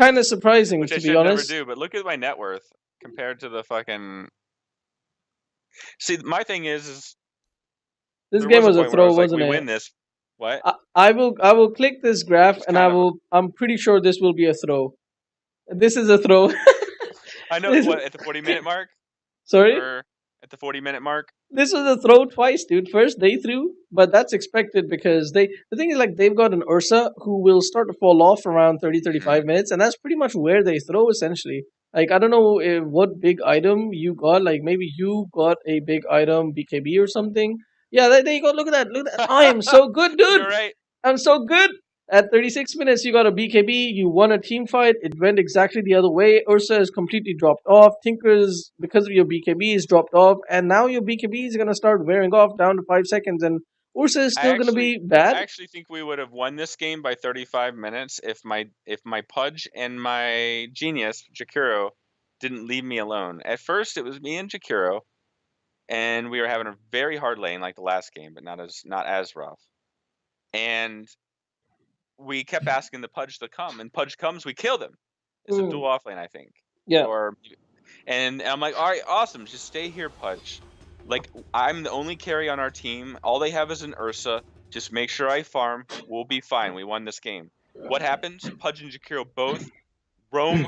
kind of surprising, which to I be should never honest. do. But look at my net worth compared to the fucking. See, my thing is This there game was a was a point where I throw, was like, wasn't we it? win this. What? I will click this graph, It's and kind of. I'm pretty sure this will be a throw. This is a throw. I know This, what at the 40-minute mark sorry. or at the 40-minute mark. This was a throw twice, dude. First they threw, but that's expected because the thing is like they've got an Ursa who will start to fall off around 30-35 Mm-hmm. minutes, and that's pretty much where they throw essentially. Like I don't know what big item you got. Like maybe you got a big item BKB or something. Yeah, there you go. Look at that. Look at that. I am so good, dude. You're right. I'm so good. At 36 minutes, you got a BKB. You won a team fight. It went exactly the other way. Ursa is completely dropped off. Tinker's, because of your BKB, is dropped off. And now your BKB is going to start wearing off down to 5 seconds. And Ursa is I still going to actually be bad. I actually think we would have won this game by 35 minutes if my Pudge and my genius Jakiro didn't leave me alone. At first it was me and Jakiro and we were having a very hard lane like the last game, but not as rough. And we kept asking the Pudge to come, and Pudge comes, we killed him. It's a Mm, dual off lane, I think. yeah. Or and I'm like, all right, awesome, just stay here, Pudge. Like I'm the only carry on our team. All they have is an Ursa. Just make sure I farm. We'll be fine. We won this game. What happens? Pudge and Jakiro both roam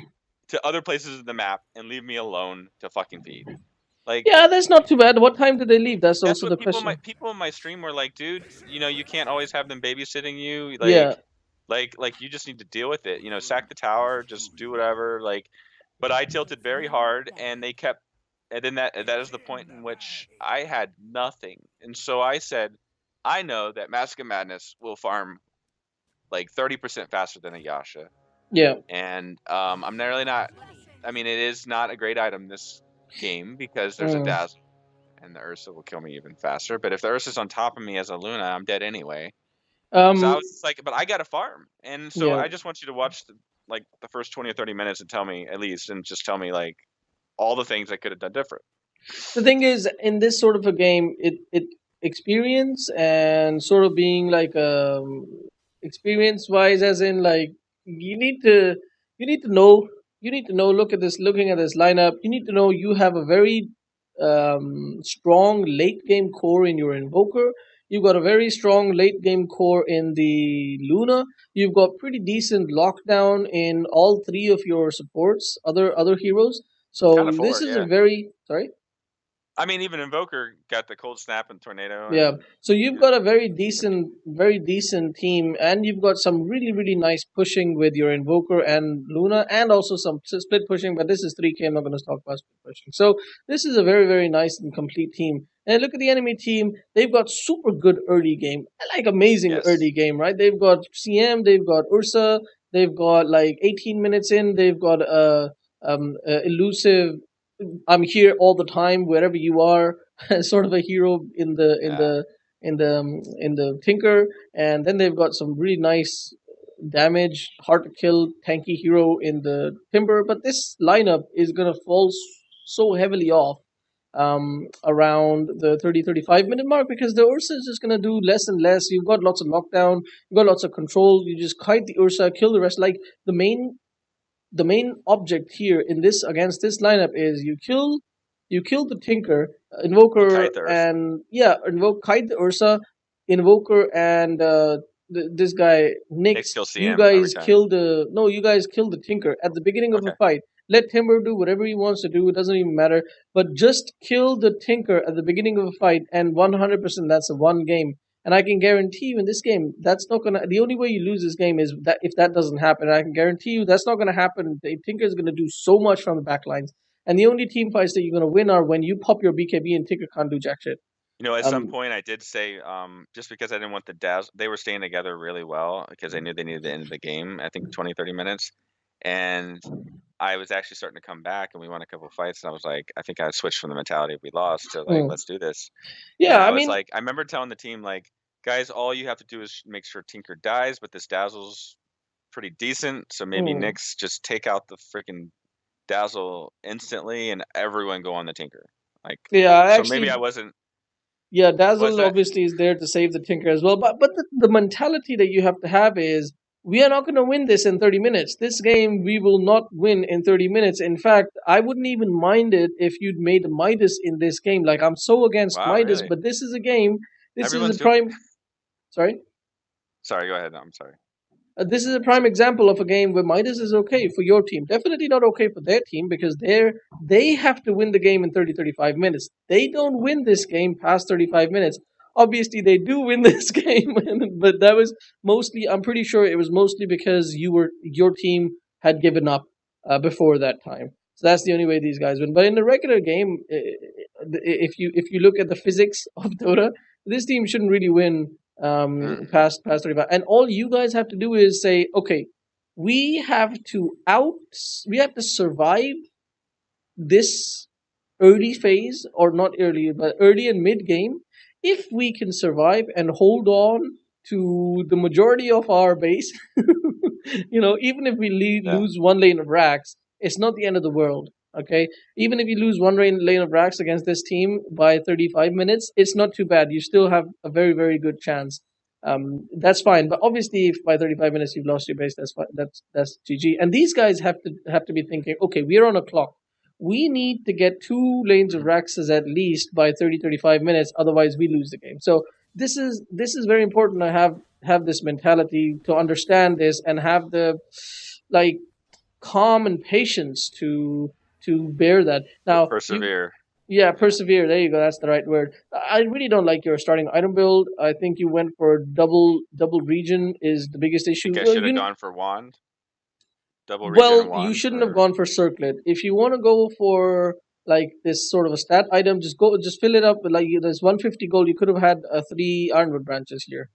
to other places of the map and leave me alone to fucking feed. Like Yeah, that's not too bad. What time did they leave? That's that's also what the people in my question. people in my stream were like, dude. You can't always have them babysitting you. Yeah. Like you just need to deal with it. Sack the tower, just do whatever. But I tilted very hard, and they kept. And then that is the point in which I had nothing, and so I said, I know that Mask of Madness will farm like 30% faster than a Yasha, Yeah. and I'm really not. I mean, it is not a great item this game because there's a Mm. dazzle, and the Ursa will kill me even faster. But if the Ursa's on top of me as a Luna, I'm dead anyway. So I Um. was just like, but I got to farm. And so Yeah. I just want you to watch the first 20 or 30 minutes and tell me at least, and just tell me like all the things I could have done different. The thing is, in this sort of a game, it experience and sort of being like experience wise, as in like you need to you need to know you need to know. Looking at this lineup, you need to know you have a very strong late game core in your Invoker. You've got a very strong late game core in the Luna. You've got pretty decent lockdown in all three of your supports, other heroes. Kind of So this four, is a yeah. very sorry. I mean, even Invoker got the cold snap and tornado, Yeah. and So you've got a very decent team, and you've got some really, really nice pushing with your Invoker and Luna, and also some split pushing. But this is 3K. I'm not going to talk about split pushing. So this is a very, very nice and complete team. And look at the enemy team; they've got super good early game, like amazing yes, early game, right? They've got CM, they've got Ursa, they've got like 18 minutes in, they've got elusive. I'm here all the time, wherever you are. Sort of a hero in the yeah. in the Tinker, and then they've got some really nice damage, hard to kill, tanky hero in the Timber. But this lineup is gonna fall so heavily off around the 30-35 minute mark because the Ursa is just gonna do less and less. You've got lots of lockdown, you've got lots of control. You just kite the Ursa, kill the rest. Like the main object here in this against this lineup is you kill the Tinker, And Invoker, kite the Ursa. and yeah, invoke kite the Ursa, Invoker, and this guy Next Nyx. kill You CM every guys time. kill the no, you guys kill the Tinker at the beginning of a Okay. fight. Let Timber do whatever he wants to do; it doesn't even matter. But just kill the Tinker at the beginning of a fight, and 100% that's a one game. And I can guarantee you in this game, that's not gonna. The only way you lose this game is that if that doesn't happen. And I can guarantee you that's not gonna happen. The Tinker is gonna do so much from the back lines, and the only team fights that you're gonna win are when you pop your BKB and Tinker can't do jack shit. At some Um, point I did say, just because I didn't want the dazzle, they were staying together really well because I knew they needed to end the game. I think 20, 30 minutes. And I was actually starting to come back, and we won a couple fights, and I was like, I think I switched from the mentality of we lost to like, mm. let's do this. And Yeah, I I was mean, like, I remember telling the team like, guys, all you have to do is make sure Tinker dies, but this dazzle's pretty decent, so maybe mm. Nyx just take out the freaking dazzle instantly, and everyone go on the Tinker. Like, Yeah, so maybe I actually, wasn't. yeah, Was Dazzle that? obviously is there to save the Tinker as well. But the mentality that you have to have is we are not going to win this in 30 minutes. This game, we will not win in 30 minutes. In fact, I wouldn't even mind it if you'd made Midas in this game. Like, I'm so against Wow, Midas, really? but this is a game. This is a Everyone's doing. prime. Sorry? Sorry, go ahead. I'm sorry. This is a prime example of a game where Midas is okay for your team. Definitely not okay for their team because they have to win the game in 30-35 minutes. They don't win this game past 35 minutes. Obviously, they do win this game, but that was mostly. I'm pretty sure it was mostly because your team had given up before that time. So that's the only way these guys win. But in the regular game, if you look at the physics of Dota, this team shouldn't really win Mm-mm. past 35, and all you guys have to do is say, okay, we have to out we have to survive this early phase, or not early but early and mid game. If we can survive and hold on to the majority of our base, even if we Yeah. lose one lane of racks, it's not the end of the world. Okay, even if you lose one lane of racks against this team by 35 minutes, it's not too bad. You still have a very, very good chance. That's fine. But obviously, if by 35 minutes you've lost your base, that's fine. That's GG. And these guys have to be thinking, okay, we're on a clock. We need to get two lanes of Mhm. Raxes at least by 30-35 minutes, otherwise we lose the game. So this is very important to have this mentality, to understand this, and have the like calm and patience to bear that. Now you Persevere. yeah, Yeah. persevere. There you go. That's the right word. I really don't like your starting item build. I think you went for double region is the biggest I issue. think I should have gone for wand, double regen and Well, you wand, shouldn't have or gone for circlet. If you want to go for like this sort of a stat item, just fill it up with like there's 150 gold. You could have had three ironwood branches here.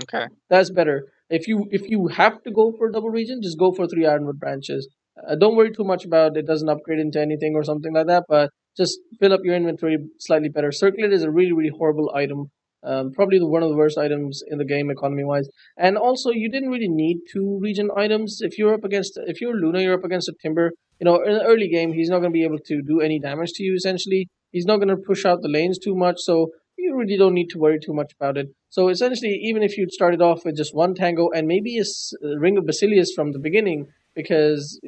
okay. That's better. If you have to go for double region, just go for three ironwood branches. Don't worry too much about it doesn't upgrade into anything or something like that. But just fill up your inventory slightly better. Circlet is a really really horrible item. Probably one of the worst items in the game economy wise. And also, you didn't really need two region items. If you're Luna, you're up against a Timber. In the early game, he's not going to be able to do any damage to you. Essentially, he's not going to push out the lanes too much. So you really don't need to worry too much about it. So essentially, even if you'd started off with just one tango and maybe a Ring of Basilius from the beginning, because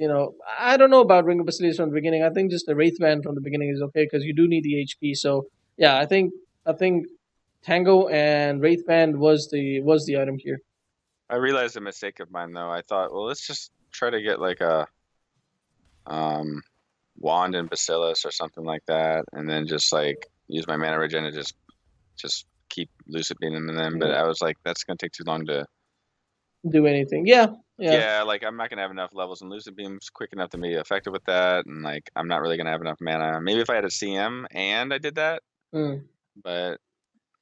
I don't know about Ring of Basilius from the beginning. I think just the Wraith Band from the beginning is okay because you do need the HP. So yeah, I think Tango and Wraith Band was the item here. I realized a mistake of mine though. I thought, well, let's just try to get like a um wand and bacillus or something like that, and then just like use my mana regen to just keep lucid beaming them. But Yeah, I was like, that's gonna take too long to. do anything. Yeah, yeah. Yeah, like I'm not gonna have enough levels and lucid beams quick enough to be effective with that, and like I'm not really gonna have enough mana. Maybe if I had a CM and I did that, Mm. but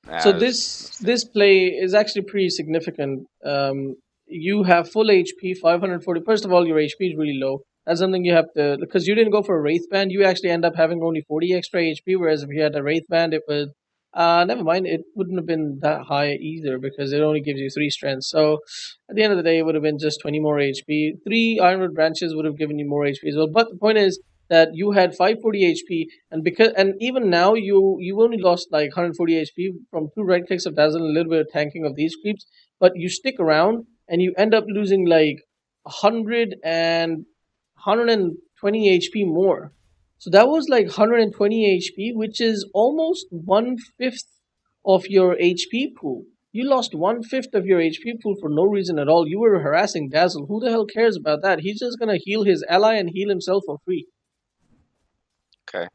So that was a this mistake. this play is actually pretty significant. You have full HP, 540. First of all, your HP is really low. That's something you have to, because you didn't go for a Wraith Band. You actually end up having only 40 extra HP. Whereas if you had a Wraith Band, it would. Never mind. It wouldn't have been that high either because it only gives you three strength. So at the end of the day, it would have been just 20 more HP. Three Ironwood branches would have given you more HP as well. But the point is that you had 540 HP, and even now you only lost like 140 HP from two right clicks of Dazzle and a little bit of tanking of these creeps, but you stick around and you end up losing like 100 and 120 HP more. So that was like 120 HP, which is almost 1/5 of your HP pool. You lost 1/5 of your HP pool for no reason at all. You were harassing Dazzle. Who the hell cares about that? He's just gonna heal his ally and heal himself for free. Okay.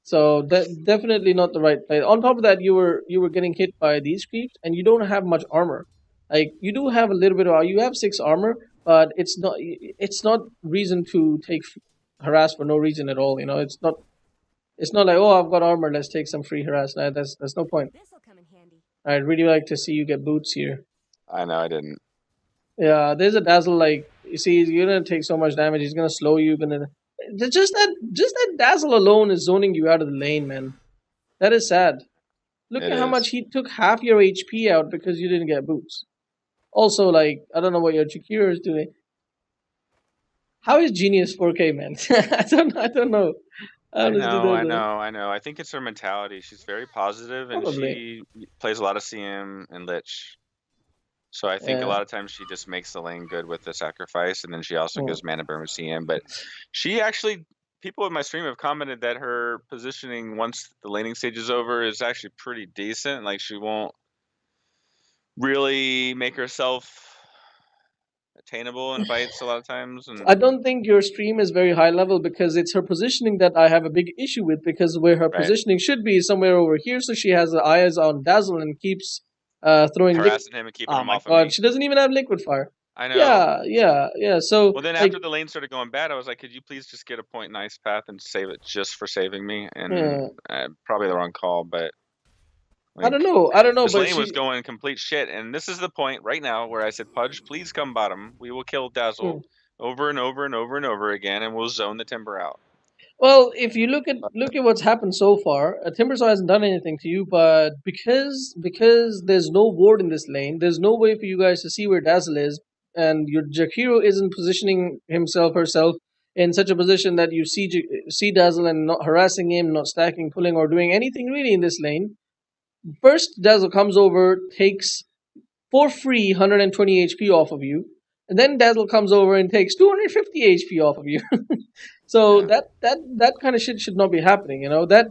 So that definitely not the right play. On top of that, you were getting hit by these creeps, and you don't have much armor. Like you do have a little bit of, you have six armor, but it's not reason to take harass for no reason at all. It's not like, oh, I've got armor, let's take some free harass. Nah, that's no point. This'll come in handy. I'd really like to see you get boots here. I know I didn't. Yeah, there's a dazzle. Like you see, you're gonna take so much damage. He's gonna slow you. Gonna just that dazzle alone is zoning you out of the lane, man. That is sad. Look It at how much is. he took half your HP out because you didn't get boots. Also, like, I don't know what your Chikira is doing. How is Genius 4K, man? I don't know. I I honestly know, don't I know. know, I know. I think it's her mentality. She's very positive and Probably. she plays a lot of CM and Lich. So I think a Yeah. lot of times she just makes the lane good with the sacrifice, and then she also Mm. gives mana bermacy in. But she actually, people in my stream have commented that her positioning once the laning stage is over is actually pretty decent. Like she won't really make herself attainable in fights a lot of times, I and don't think your stream is very high level because it's her positioning that I have a big issue with, because where her right, positioning should be is somewhere over here, so she has the eyes on Dazzle and keeps throwing liquid. harassing him and keeping Oh him my off of god, me. she doesn't even have liquid fire. I know. Yeah, yeah, yeah. So Well, then like, after the lane started going bad, I was like, could you please just get a point in ice path and save it just for saving me? And yeah, probably the wrong call, but I don't like know, I don't know, this but lane was she. going complete shit, and this is the point right now where I said, Pudge, please come bottom. We will kill Dazzle Hmm. over and over and over and over again, and we'll zone the timber out. Well, if you look at what's happened so far, Timbersaw hasn't done anything to you, but because there's no ward in this lane, there's no way for you guys to see where Dazzle is, and your Jakiro isn't positioning himself herself in such a position that you see Dazzle and not harassing him, not stacking, pulling, or doing anything really in this lane. First, Dazzle comes over, takes for free 120 HP off of you, and then Dazzle comes over and takes 250 HP off of you. So Yeah. that kind of shit should not be happening. That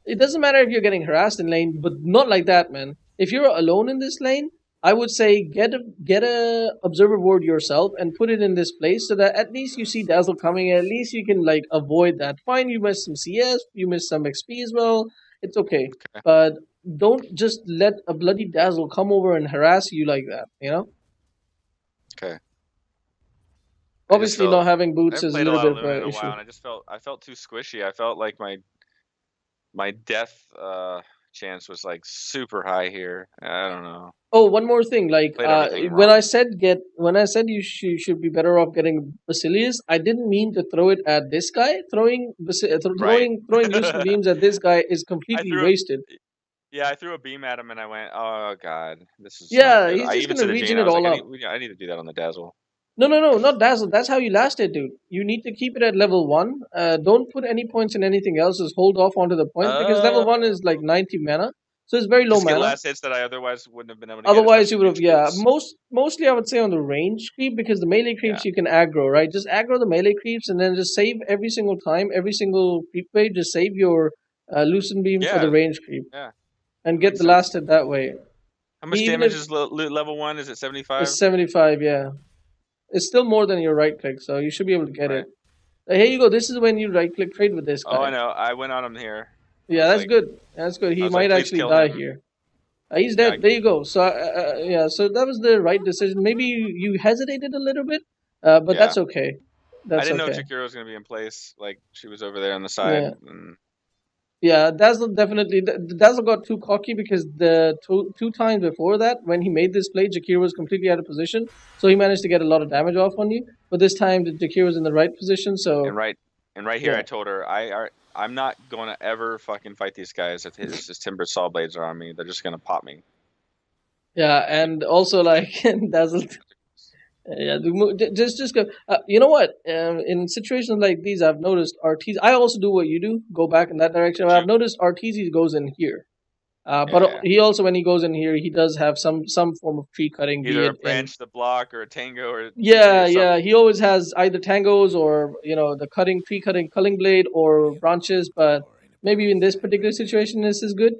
it doesn't matter if you're getting harassed in lane, but not like that, man. If you're alone in this lane, I would say get a observer ward yourself and put it in this place so that at least you see Dazzle coming. At least you can like avoid that. Fine, you missed some CS, you missed some XP as well. It's okay, Okay. but don't just let a bloody Dazzle come over and harass you like that. Okay. I just Obviously, felt not having I boots haven't is a played a little lot bit of of Luna an in a issue. while, and I felt too squishy. I felt like my death chance was like super high here. I don't know. Oh, one more thing. Like, Played everything when I wrong. said you should be better off getting Basilius, I didn't mean to throw it at this guy. Right. Throwing Lucent beams at this guy is I completely threw a wasted. Yeah, I threw a beam at him and I went, "Oh God, this is not Yeah, good." he's I just even gonna said to Gene, regen I it was like, all up. I need to do that on the Dazzle." No, no, no, not Dazzle. That's how you last it, dude. You need to keep it at level one. Don't put any points in anything else. Just hold off onto the points because level one is like Oh, 90 mana, so it's very low just get mana. last hits that I otherwise wouldn't have been able to get, Otherwise, you especially would have, against yeah. creeps. Mostly, I would say on the range creep, because the melee Yeah, creeps you can aggro, right? Just aggro the melee creeps and then just save every single time, every single creep wave. Just save your loosen beam for the yeah, range creep yeah. and That get makes the last sense. hit that way. How much Even damage if is level one? Is it 75? it's 75, yeah, it's still more than your right click, so you should be able to get it. Right. Here you go. This is when you right click trade with this Oh, guy. I know. I went on him here. I Yeah, was that's like, good. That's good. He might please actually kill die him. here. He's Yeah, dead. There you go. So yeah, so that was the right decision. Maybe you hesitated a little bit, but yeah. that's okay. I That's didn't know okay. Chikiro was gonna be in place. Like she was over there on the side. Yeah, And, yeah. Dazzle definitely. Dazzle got too cocky because the two times before that, when he made this play, Jakir was completely out of position, so he managed to get a lot of damage off on you. But this time, the Jakir was in the right position, so and right and right here, yeah, I told her I'm not going to ever fucking fight these guys if his timber saw blades are on me. They're just gonna pop me. yeah. And also like Dazzle. Yeah, just go. You know what? In situations like these, I've noticed Arteezy. I also do what you do. Go back in that direction. I've Shoot. noticed Arteezy goes in here. Yeah, But yeah. he also, when he goes in here, he does have some form of tree cutting, be Either it a in. branch, the block, or a tango, or a TP, Yeah, or yeah. something. He always has either tangos or the tree cutting, culling blade or branches. But maybe in this particular situation, this is good.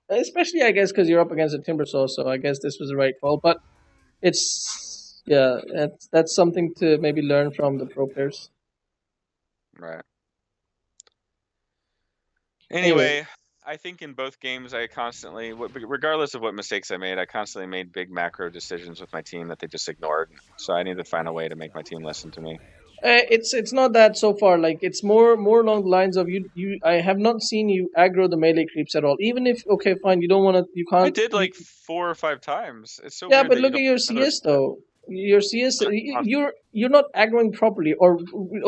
Especially, I guess, because you're up against a timber saw, so I guess this was the right call. But it's yeah, that's something to maybe learn from the pro players. Right. Anyway, Anyway, I think in both games, I constantly, regardless of what mistakes I made, I constantly made big macro decisions with my team that they just ignored. So I need to find a way to make my team listen to me. it's not that so far. Like it's more along the lines of you. I have not seen you aggro the melee creeps at all. Even if okay, fine, you don't want to, you I can't. did like 4 or 5 times. It's so Yeah, weird but that you look at don't your notice CS that. though. Your CS, Constant. you're not aggroing properly. Or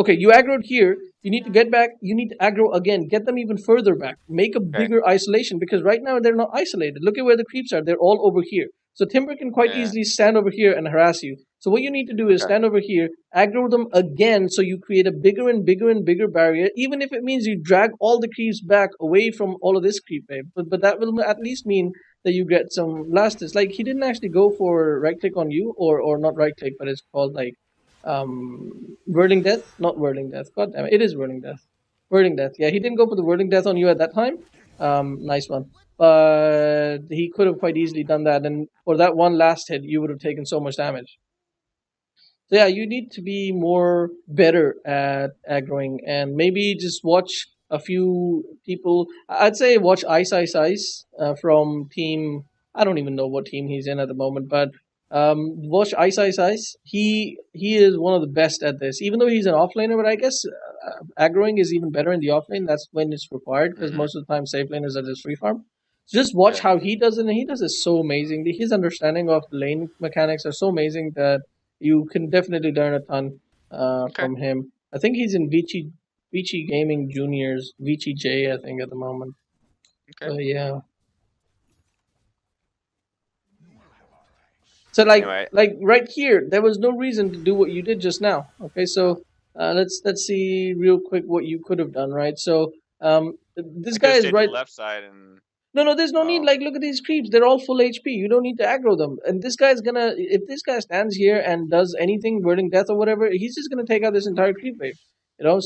okay, you aggroed here. You need to get back. You need to aggro again. Get them even further back. Make a Okay. bigger isolation, because right now they're not isolated. Look at where the creeps are. They're all over here. So Timber can quite Yeah. easily stand over here and harass you. So what you need to do is Okay. stand over here, aggro them again, so you create a bigger and bigger and bigger barrier. Even if it means you drag all the creeps back away from all of this creep wave, but that will at least mean that you get some last hits. Like he didn't actually go for right click on you, or not right click, but it's called like whirling death, not whirling death. God damn it, it is whirling death. Whirling death. Yeah, he didn't go for the whirling death on you at that time. Nice one. But he could have quite easily done that, and for that one last hit, you would have taken so much damage. So yeah, you need to be more better at aggroing, and maybe just watch a few people. I'd say watch Ice from team. I don't even know what team he's in at the moment, but watch Ice. He is one of the best at this. Even though he's an offlaner, but I guess aggroing is even better in the offlane. That's when it's required because Hmm. most of the time safe laners are just free farm. So just watch Yeah. how he does it, and he does it so amazingly. His understanding of the lane mechanics are so amazing that you can definitely learn a ton Okay. from him. I think he's in Vici Gaming Juniors, Vici J, I think at the moment. Okay. So yeah. So like Anyway, right here, there was no reason to do what you did just now. Okay, no, so let's see real quick what you could have done. Right, so this I could guy have is stayed to the right. left side and No, there's no need. oh, Like, look at these creeps; they're all full HP. You don't need to aggro them. And this guy's gonna, if this guy stands here and does anything, wording death or whatever, he's just gonna take out this entire creep wave.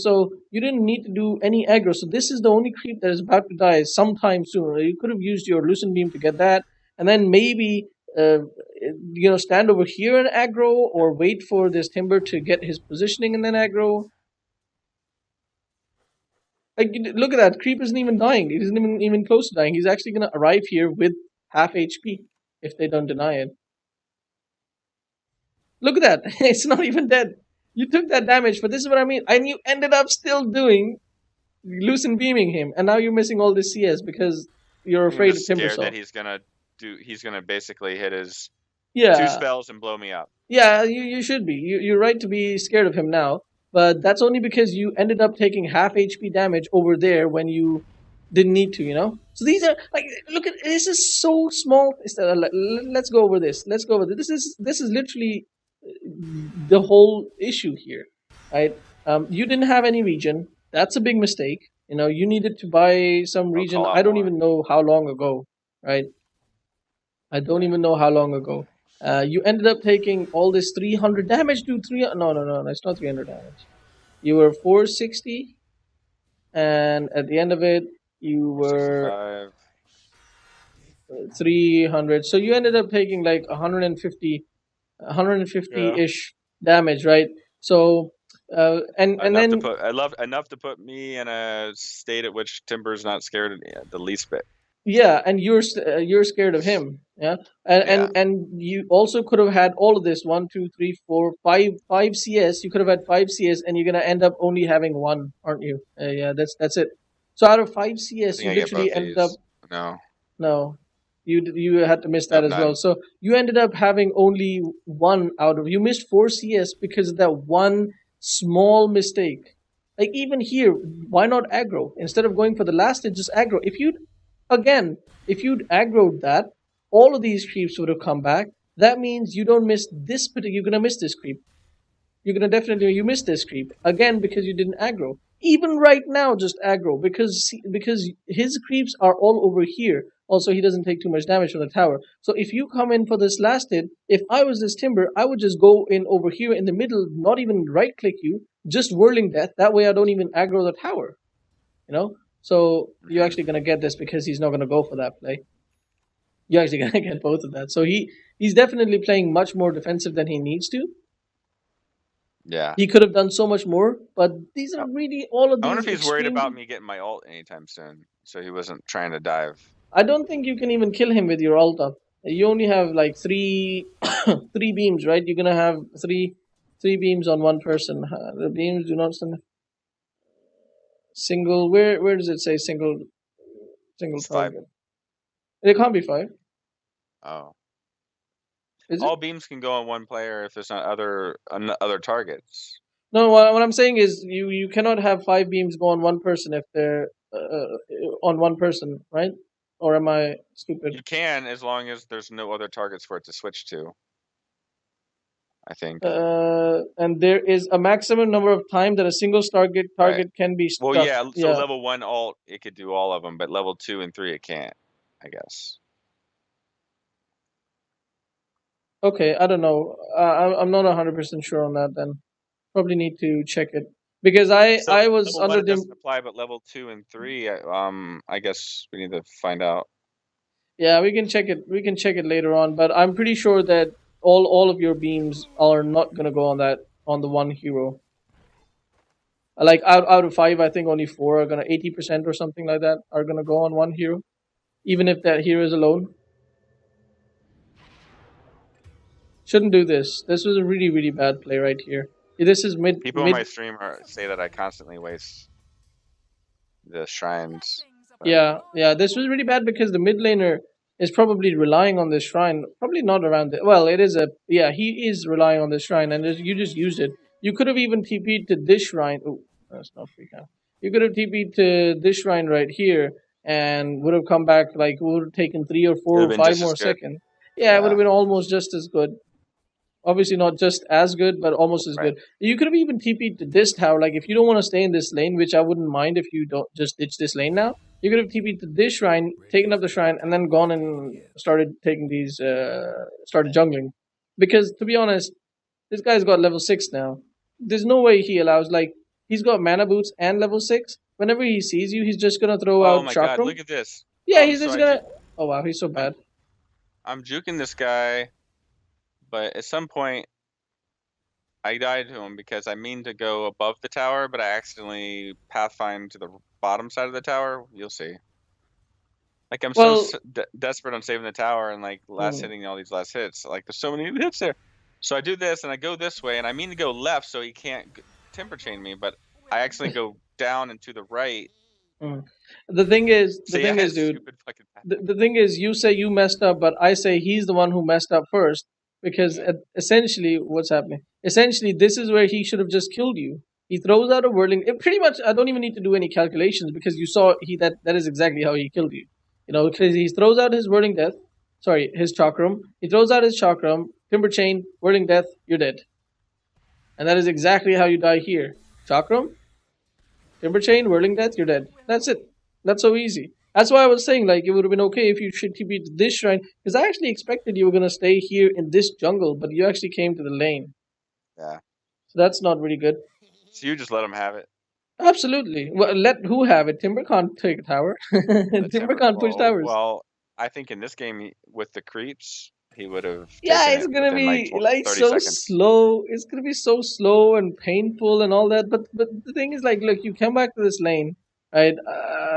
So you didn't need to do any aggro. So this is the only creep that is about to die sometime soon. You could have used your loosen beam to get that, and then maybe, uh, stand over here and aggro, or wait for this timber to get his positioning and then aggro. Like, look at that. Creep isn't even dying. He isn't even close to dying. He's actually going to arrive here with half HP if they don't deny it. Look at that. It's not even dead. You took that damage, but this is what I mean. And you ended up still doing loosen beaming him, and now you're missing all this CS because you're I'm afraid just of scared that Timbersaw. he's gonna basically hit his two Yeah, spells and blow me up. yeah, you should be. You're right to be scared of him now, but that's only because you ended up taking half HP damage over there when you didn't need to. So these are like, look at this is so small. Let's go over this. Let's go over this. This is literally the whole issue here, right? You didn't have any region. That's a big mistake. You needed to buy some I'll region. call out I don't more. even know how long ago, right? I don't Yeah. even know how long ago. You ended up taking all this 300 damage to 3. No, no, no, no, it's not 300 damage. You were 460, and at the end of it, you were 465. 300. So you ended up taking like 150, Yeah. 150-ish damage, right? So, and Enough to then put I love enough to put me in a state at which Timber's not scared of the least bit. yeah, and you're scared of him, yeah, and Yeah. you also could have had all of this 1, 2, 3, 4, 5 CS. You could have had 5 CS, and you're gonna end up only having one, aren't you? Yeah, that's it. So out of five I CS, think you I get literally both ended up. these. No. No, you had to miss that Nope, as well. none. So you ended up having only one out of you missed 4 CS because of that one small mistake. Like even here, why not aggro instead of going for the last hit? Just aggro. If you'd aggroed that, all of these creeps would have come back. That means you don't miss this. You're gonna miss this creep. You're gonna definitely you missed this creep again because you didn't aggro. Even right now, just aggro because his creeps are all over here. Also, he doesn't take too much damage from the tower. So if you come in for this last hit, if I was this Timber, I would just go in over here in the middle, not even right click you, just whirling death. That way, I don't even aggro the tower. So you're Hmm. actually gonna get this because he's not gonna go for that play. You're actually gonna get both of that. So he's definitely playing much more defensive than he needs to. Yeah. He could have done so much more, but these I are really all of I wonder if these he's worried about extremely. me getting my ult anytime soon, so he wasn't trying to dive. I don't think you can even kill him with your ult up. You only have like three, three beams, right? You're gonna have three beams on one person. The beams do not stand single. Where does it say single It's 5. target? It can't be five, Oh. is it? All beams can go on one player if there's not other targets. No, what I'm saying is you cannot have five beams go on one person if they're on one person, right? Or am I stupid? You can as long as there's no other targets for it to switch to, I think. And there is a maximum number of time that a single target Right. target can be Well, struck. yeah, so Yeah. level 1 alt it could do all of them, but level 2 and 3 it can't, I guess. Okay, I don't know. I'm not 100% sure on that. Then probably need to check it because So I was level one under it the doesn't apply, but level two and three, I guess we need to find out. yeah, we can check it. We can check it later on, but I'm pretty sure that all of your beams are not gonna go on that on the one hero. Like out of five, I think only four are gonna 80% or something like that are gonna go on one hero, even if that hero is alone. Shouldn't do this. This was a really bad play right here. This is People on mid. my stream say that I constantly waste the shrines, but Yeah. This was really bad because the mid laner is probably relying on this shrine. Probably not around it. Well, it is a yeah. He is relying on this shrine, and you just used it. You could have even TP'd to this shrine. Oh, that's not free count. You could have TP'd to this shrine right here, and would have come back like would have taken three or it four would or have been five just as more good. seconds. Yeah, it would Yeah, have been almost just as good. Obviously not just as good, but almost as right. good. You could have even TP'd to this tower. Like if you don't want to stay in this lane, which I wouldn't mind if you don't just ditch this lane now. You could have TP'd to this shrine, taken up the shrine, and then gone and started taking these, started jungling. Because to be honest, this guy's got level 6 now. There's no way he allows, like, he's got mana boots and level 6. Whenever he sees you, he's just gonna throw Oh out my God, chakram. look at this. Yeah, he's So just gonna. Oh wow, he's so I'm bad. I'm juking this guy, but at some point I died to him because I mean to go above the tower, but I accidentally pathfind to the bottom side of the tower. You'll see. Like I'm so Well, desperate on saving the tower and like last hmm, hitting all these last hits. Like there's so many hits there. So I do this and I go this way and I mean to go left so he can't temper chain me, but I accidentally go down and to the right. hmm. The thing is, It's dude. stupid fucking path. The thing is, you say you messed up, but I say he's the one who messed up first because Yeah. essentially, what's happening? Essentially, this is where he should have just killed you. He throws out a whirling. It pretty much, I don't even need to do any calculations because you saw that is exactly how he killed you. You know, because he throws out his whirling death. Sorry, his chakram. He throws out his chakram, timber chain, whirling death. You're dead, and that is exactly how you die here. Chakram, timber chain, whirling death, you're dead. That's it. That's so easy. That's why I was saying like it would have been okay if you should TP to this shrine because I actually expected you were gonna stay here in this jungle, but you actually came to the lane. Yeah. So that's not really good. So you just let him have it. Absolutely. Well, let who have it? Timber can't take a tower. Let Timber Timber. can't push Well, towers. well, I think in this game with the creeps, he would have Yeah, taken it's it gonna within like be like 30 so seconds. slow. It's gonna be so slow and painful and all that. But the thing is, like, look, you come back to this lane, right?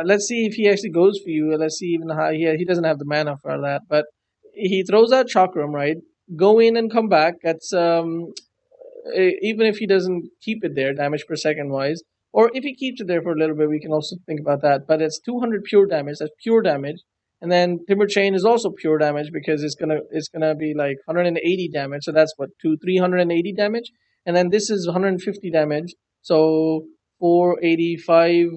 Let's see if he actually goes for you. Let's see even how he doesn't have the mana for that, but he throws out chakram, right? Go in and come back. That's even if he doesn't keep it there, damage per second wise, or if he keeps it there for a little bit, we can also think about that. But it's 200 pure damage. That's pure damage. And then Timber Chain is also pure damage because it's gonna be like 180 damage. So that's what 380 damage. And then this is 150 damage. So 485,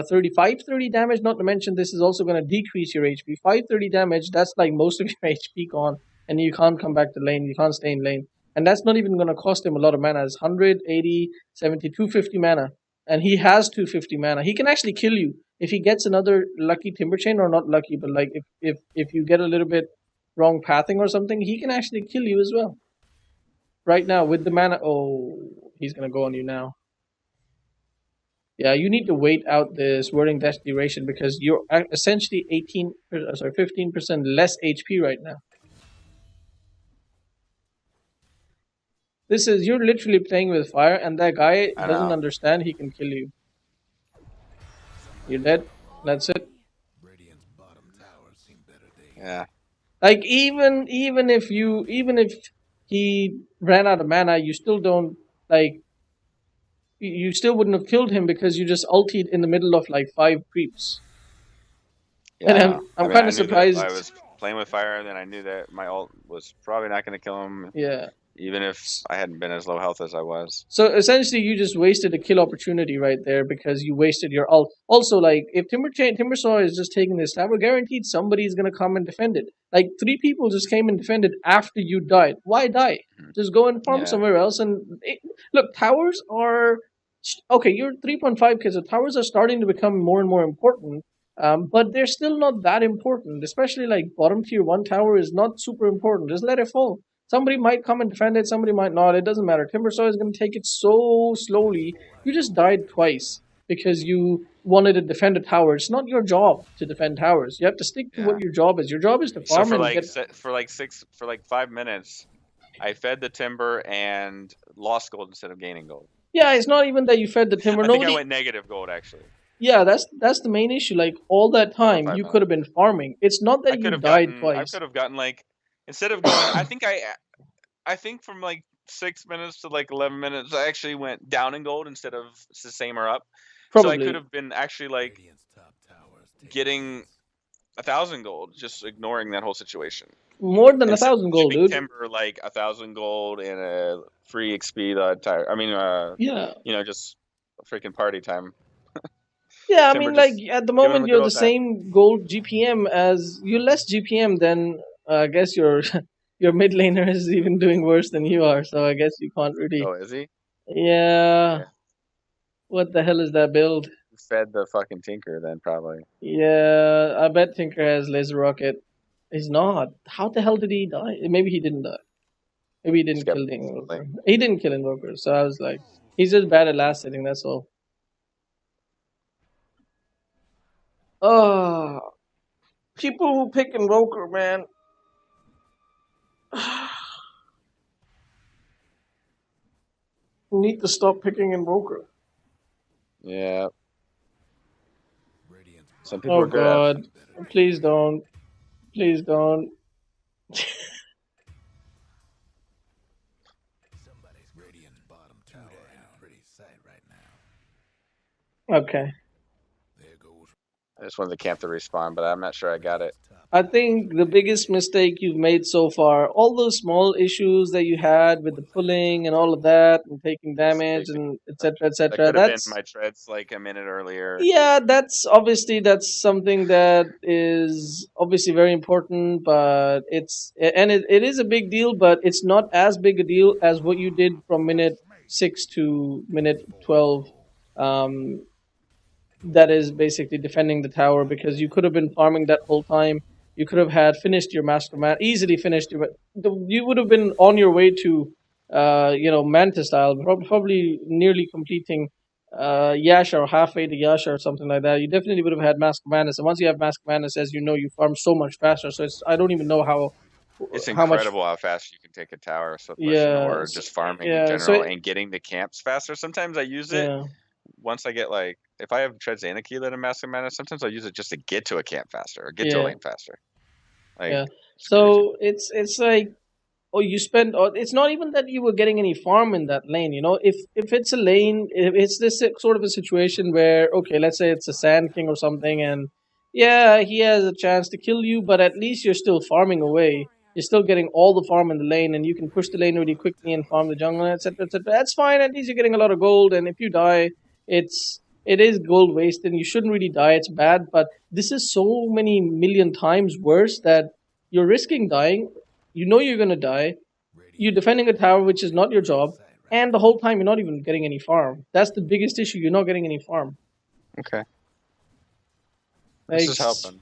35, 30 damage. Not to mention this is also gonna decrease your HP. 530 damage. That's like most of your HP gone, and you can't come back to lane. You can't stay in lane, and that's not even going to cost him a lot of mana. It's 180, 70, 250 mana. And he has 250 mana. He can actually kill you if he gets another lucky timber chain, or not lucky, but like if you get a little bit wrong pathing or something, he can actually kill you as well. Right now with the mana, oh, he's going to go on you now. Yeah, you need to wait out this whirling death duration because you're essentially 15% less HP right now. This is you're literally playing with fire, and that guy I doesn't know. understand he can kill you. You're dead. That's it. Yeah. Like even if he ran out of mana, you still don't like you still wouldn't have killed him because you just ultied in the middle of like five creeps. Yeah, And I I'm know. I I'm mean, kind I of knew that I surprised. was playing with fire, and then I knew that my ult was probably not going to kill him, Yeah. even if I hadn't been as low health as I was. So essentially, you just wasted a kill opportunity right there because you wasted your ult. Also, like if Timbersaw is just taking this tower, guaranteed somebody's gonna come and defend it. Like three people just came and defended after you died. Why die? Mhm. Just go and farm Yeah. somewhere else. Look, towers are okay. You're 3.5k, so towers are starting to become more and more important. But they're still not that important. Especially like bottom tier one tower is not super important. Just let it fall. Somebody might come and defend it, somebody might not. It doesn't matter. Timbersaw is going to take it so slowly. You just died twice because you wanted to defend a tower. It's not your job to defend towers. You have to stick to what Yeah. your job is. Your job is to So farm and get. for like 5 minutes, I fed the timber and lost gold instead of gaining gold. Yeah, it's not even that you fed the timber. I think I Nobody. went negative gold actually Yeah, that's the main issue. Like all that for time, five you could have minutes. been farming. It's not that you died I twice. could have gotten like instead of going. I think from like 6 minutes to like 11 minutes, I actually went down in gold instead of the same or up. So I could Probably have been actually like getting 1,000 gold, just ignoring that whole situation. more than a Instead of thousand gold, giving dude. Timber like 1,000 gold and a free XP the entire. I mean, Yeah, just freaking party time. yeah. I Timber mean, like just at the giving him moment, a good you're the old time. same gold GPM as you're less GPM than I guess your your mid laner is even doing worse than you are. So I guess you can't really. Oh, is he? Yeah. Yeah. What the hell is that build? Fed the fucking Tinker then probably. Yeah, I bet Tinker has laser rocket. He's not. How the hell did he die? Maybe he didn't die. Maybe he Just didn't got kill the like invoker. He didn't kill invoker, so I was like, he's just bad at last hitting. That's all. Oh, people who pick invoker, man, need to stop picking invoker. yeah. Some people Oh are good at it. God, please don't, please don't. Okay. I just wanted to camp the respawn, but I'm not sure I got it. I think the biggest mistake you've made so far, all those small issues that you had with the pulling and all of that, and taking That's a damage big and deal. That etc. could have been That's my treads like a minute earlier. yeah, that's obviously that's something that is obviously very important, but it is a big deal, but it's not as big a deal as what you did from minute 6 to minute 12. Um, that is basically defending the tower because you could have been farming that whole time. You could have had finished your master man easily finished your. You would have been on your way to, Manta style, probably nearly completing Yasha or halfway to Yasha or something like that. You definitely would have had Mask of Madness, and once you have Mask of Madness, as you know, you farm so much faster. So it's I don't even know It's how much. incredible how fast you can take a tower so pushing Yeah, or just farming in yeah. So general and getting the camps faster. Sometimes I use it yeah, once I get like if I have treads and a keyleth in Master Mana, sometimes I'll use it just to get to a camp faster or get to a yeah, lane faster. Like yeah. it's crazy. So it's like you spend or it's not even that you were getting any farm in that lane, if it's a lane, if it's this sort of a situation where, okay, let's say it's a Sand King or something, and yeah, he has a chance to kill you, but at least you're still farming away. You're still getting all the farm in the lane, and you can push the lane really quickly and farm the jungle, etc., etc. That's fine. At least you're getting a lot of gold, and if you die, it is gold wasted. And you shouldn't really die. It's bad, but this is so many million times worse that you're risking dying. You know you're gonna die. You're defending a tower, which is not your job, and the whole time you're not even getting any farm. That's the biggest issue. You're not getting any farm. Okay. This Like is helping.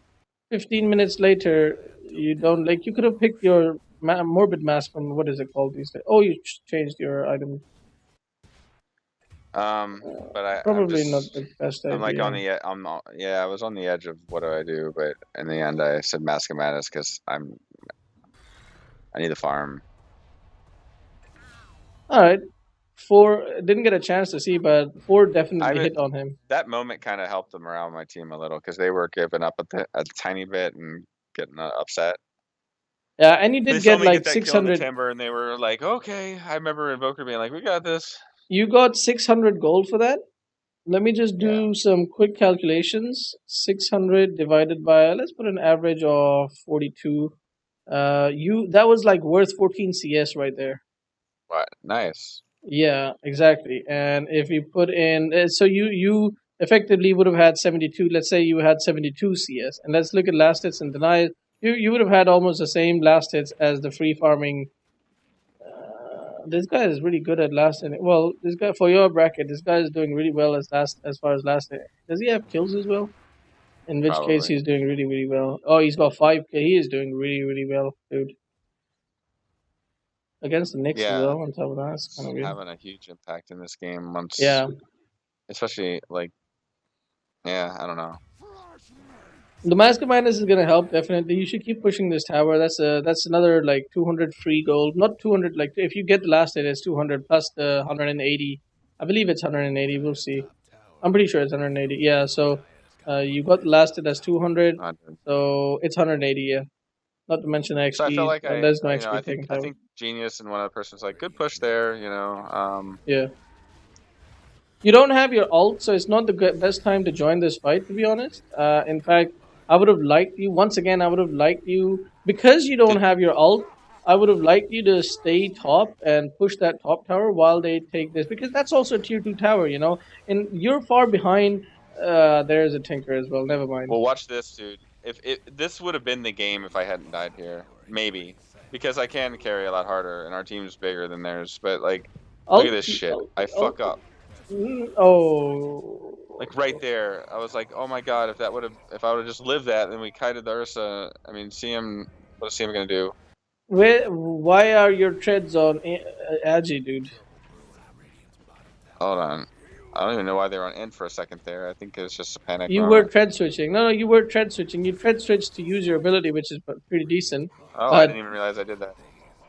15 minutes later, you don't like. You could have picked your morbid mask from what is it called these days? Oh, you changed your item. But I'm Probably not just the best I'm like on idea. the I'm not, yeah, I was on the edge of what do I do, but in the end I said Mask of Madness because I need the farm. All right, four didn't get a chance to see, but four I definitely would hit on him. that moment kind of helped the morale of my team a little because they were giving up a tiny bit and getting upset. Yeah, and you They did saw get me get like that kill in the 600. timber and they were like, okay. I remember Invoker being like, we got this. You got 600 gold for that. Let me just Yeah. do some quick calculations. 600 divided by, let's put an average of 42. You that was like worth 14 CS right there. What? Nice. Yeah, exactly. And if you put in, so you effectively would have had 72. Let's say you had 72 CS, and let's look at last hits and deny. You would have had almost the same last hits as the free farming. This guy is really good at last hit. Well, this guy for your bracket, this guy is doing really well as far as last hit. Does he have kills as well? In which case, Probably. he's doing really, really well. Oh, he's got 5K. He is doing really, really well, dude. against the Knicks as Yeah, well. On top of that, it's kind it's of weird. having a huge impact in this game. Once, Yeah, especially like, yeah, I don't know. the Mask of Madness is gonna help definitely. You should keep pushing this tower. That's another like 200 free gold. Not 200. Like if you get the last hit, it's 200 plus the 180. I believe it's 180. We'll see. I'm pretty sure it's 180. Yeah. So you got the last hit. That's 200. I So it's 180. Yeah. Not to mention the So I feel XP. like There's no XP I think taken tower. Genius and one other person's like, good push there, Yeah. You don't have your ult, so it's not the best time to join this fight, to be honest. In fact, I would have liked you, once again, I would have liked you, because you don't did have your ult, I would have liked you to stay top and push that top tower while they take this, because that's also a tier 2 tower, you know? And you're far behind, there's a Tinker as well, never mind. well, watch this, dude. If this would have been the game if I hadn't died here, maybe because I can carry a lot harder and our team's bigger than theirs. But like, look at Ult, this shit. ult, I ult. fuck up Oh. like right there. I was like, oh my god, if I would have just lived that, then we kited the Ursa. I mean, CM, what is CM gonna do? Why are your treads on Agi, dude? Hold on. I don't even know why they were on end for a second there. I think it's just a panic You were moment. tread switching. No, you were tread switching. You tread switched to use your ability, which is pretty decent. Oh, I But didn't even realize I did that.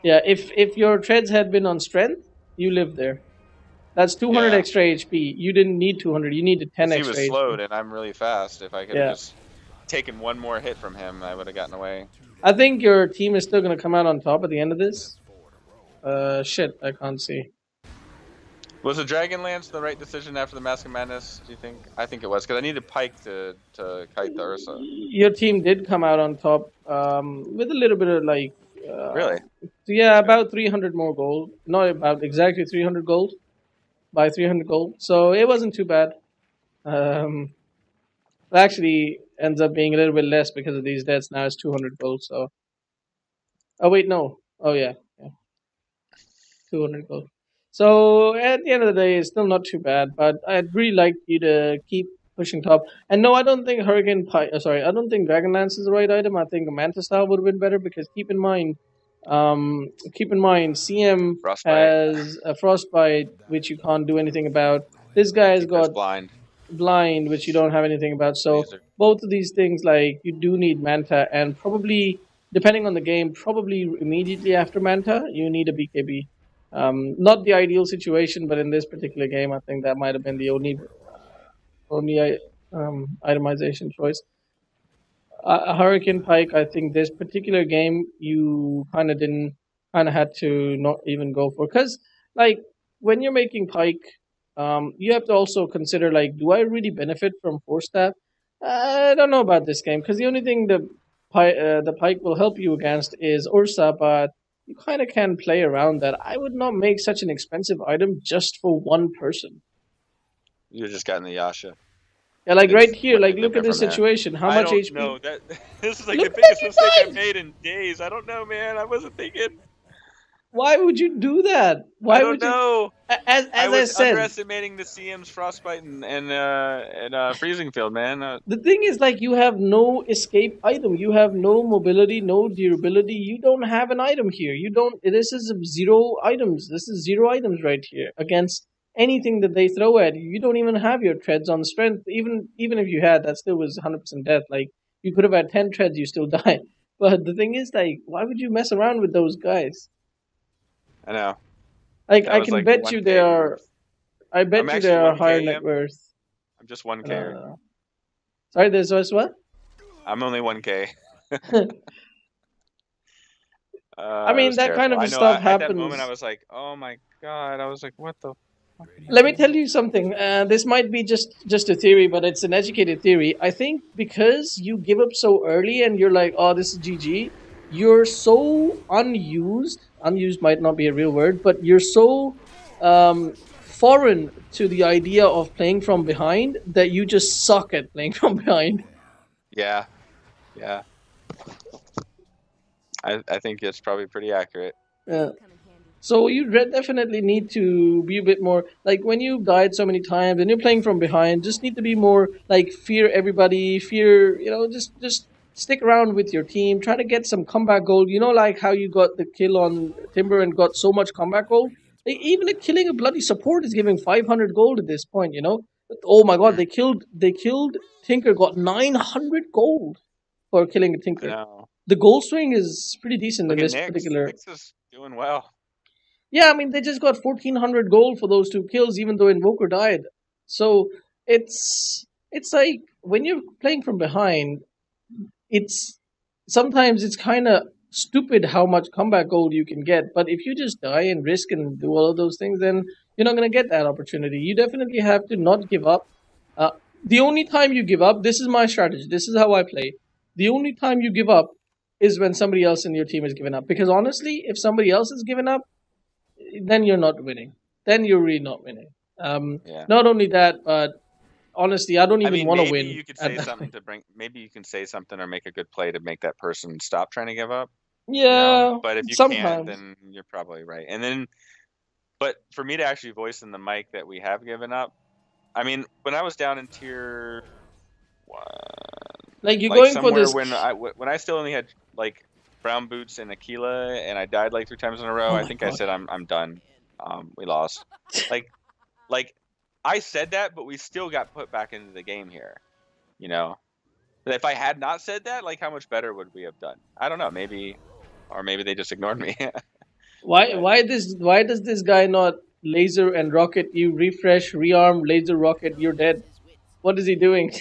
yeah, if your treads had been on strength, you lived there. That's 200 Yeah, extra HP. You didn't need 200. You needed 10 because he extra was HP. slowed and I'm really fast. If I could have Yeah, just taken one more hit from him, I would have gotten away. I think your team is still gonna come out on top at the end of this. Shit, I can't see. Was the Dragonlance the right decision after the Mask of Madness? Do you think? I think it was because I needed Pike to kite the Ursa. Your team did come out on top with a little bit of like, Really? yeah, That's good. about 300 more gold. Not about exactly 300 gold, by 300 gold. So it wasn't too bad. Um, it actually ends up being a little bit less because of these deaths. Now it's 200 gold. So, oh wait, no. Oh yeah, yeah, 200 gold. So at the end of the day, it's still not too bad. But I'd really like you to keep pushing top. And no, I don't think sorry, I don't think Dragonlance is the right item. I think a Mantis Style would have been better because keep in mind, CM Frostbite. has a frostbite which you can't do anything about. This guy's Tinker's got blind. blind, which you don't have anything about. So Laser. both of these things, like you do need Manta, and probably depending on the game, probably immediately after Manta, you need a BKB. Not the ideal situation, but in this particular game, I think that might have been the only itemization choice. Hurricane Pike, I think this particular game you kind of had to not even go for because like when you're making Pike, you have to also consider like, do I really benefit from Force Staff? I don't know about this game because the only thing the Pike will help you against is Ursa, but you kind of can play around that. I would not make such an expensive item just for one person. You just got in the Yasha Yeah, like and right here, went like to look at Tinker this from there. situation. How I much don't HP? know that this is like Look the at biggest you mistake I've guys! made in days. I don't know, man. I wasn't thinking. Why would you do that? I Why don't would you? know. I As I was said, underestimating the CM's frostbite and freezing field, man. the thing is like you have no escape item. You have no mobility, no durability. You don't have an item here. You don't. This is zero items. This is zero items right here against anything that they throw at you. You don't even have your treads on strength. Even if you had, that still was 100% death. Like you could have had 10 treads, you still die. But the thing is, like, why would you mess around with those guys? I know Like, that I was can like bet you they 1K are. worth. I I'm bet you they actually are higher 1K net him. worth. I'm just No, 1K. no, no. Sorry, there's what? I'm only 1K. I It mean, was that kind terrible. of I know. stuff At that moment, I happens. was like, "Oh my god!" I was like, "What the fuck are you Let me doing?" tell you something. This might be just a theory, but it's an educated theory. I think because you give up so early and you're like, "Oh, this is GG," you're so unused. Unused might not be a real word, but you're so foreign to the idea of playing from behind that you just suck at playing from behind. Yeah, yeah. I think it's probably pretty accurate. Uh, So you definitely need to be a bit more like when you've died so many times and you're playing from behind. Just need to be more like fear everybody, fear, just stick around with your team, try to get some comeback gold. You know, like how you got the kill on Timber and got so much comeback gold. Even killing a bloody support is giving 500 gold at this point. You know, oh my god, Mm, they killed Tinker, got 900 gold for killing a I Tinker. know. The gold swing is pretty decent in Look at this Nyx. particular. Nyx is doing well. Yeah, I mean they just got 1400 gold for those two kills, even though Invoker died. So it's like when you're playing from behind, it's sometimes it's kind of stupid how much comeback gold you can get. But if you just die and risk and do all of those things, then you're not going to get that opportunity. You definitely have to not give up. Uh, the only time you give up, this is my strategy. This is how I play. The only time you give up is when somebody else in your team has given up. Because honestly, if somebody else has given up, then you're not winning. Then you're really not winning. Yeah. Not only that, but honestly, I don't I even mean, want to maybe win you could at say that something point. to bring. Maybe you can say something or make a good play to make that person stop trying to give up. You know, Yeah, but if you can't, sometimes. then you're probably right. And then, but for me to actually voice in the mic that we have given up, I mean, when I was down in tier one, Like you're like going for somewhere this. when I still only had like brown boots and Aquila, and I died like 3 times in a row, Oh I my think I god. said I'm done. We lost. Like like I said that, but we still got put back into the game here. You know, but if I had not said that, like how much better would we have done? I don't know. Maybe, or maybe they just ignored me. Why But why does this guy not laser and rocket you, refresh, rearm, laser rocket, you're dead? What is he doing?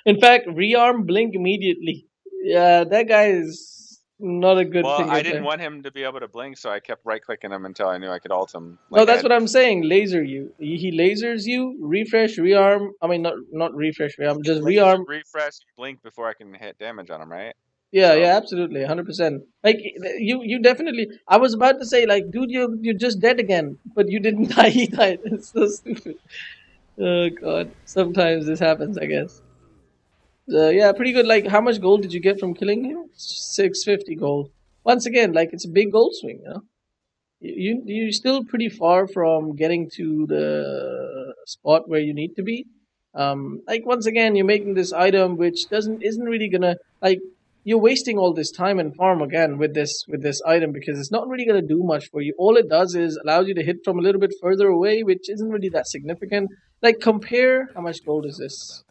In fact, rearm, blink immediately. Yeah, that guy is not a good well, finger I didn't player. want him to be able to blink, so I kept right clicking him until I knew I could ult him. No, Like I that's had what I'm saying. Laser you. He lasers you, refresh, rearm. I mean, not refresh, rearm, can just laser, rearm. refresh, blink before I can hit damage on him, right? Yeah, So yeah, absolutely, 100%. Like you definitely. I was about to say, like, dude, you're just dead again, but you didn't die. He died. It's so stupid. Oh god. Sometimes this happens, I guess. Yeah, pretty good. Like, how much gold did you get from killing him? 650 gold. Once again, like it's a big gold swing. You know, you're still pretty far from getting to the spot where you need to be. Like once again, you're making this item which doesn't isn't really gonna like you're wasting all this time and farm again with this item because it's not really gonna do much for you. All it does is allows you to hit from a little bit further away, which isn't really that significant. Like compare how much gold is this?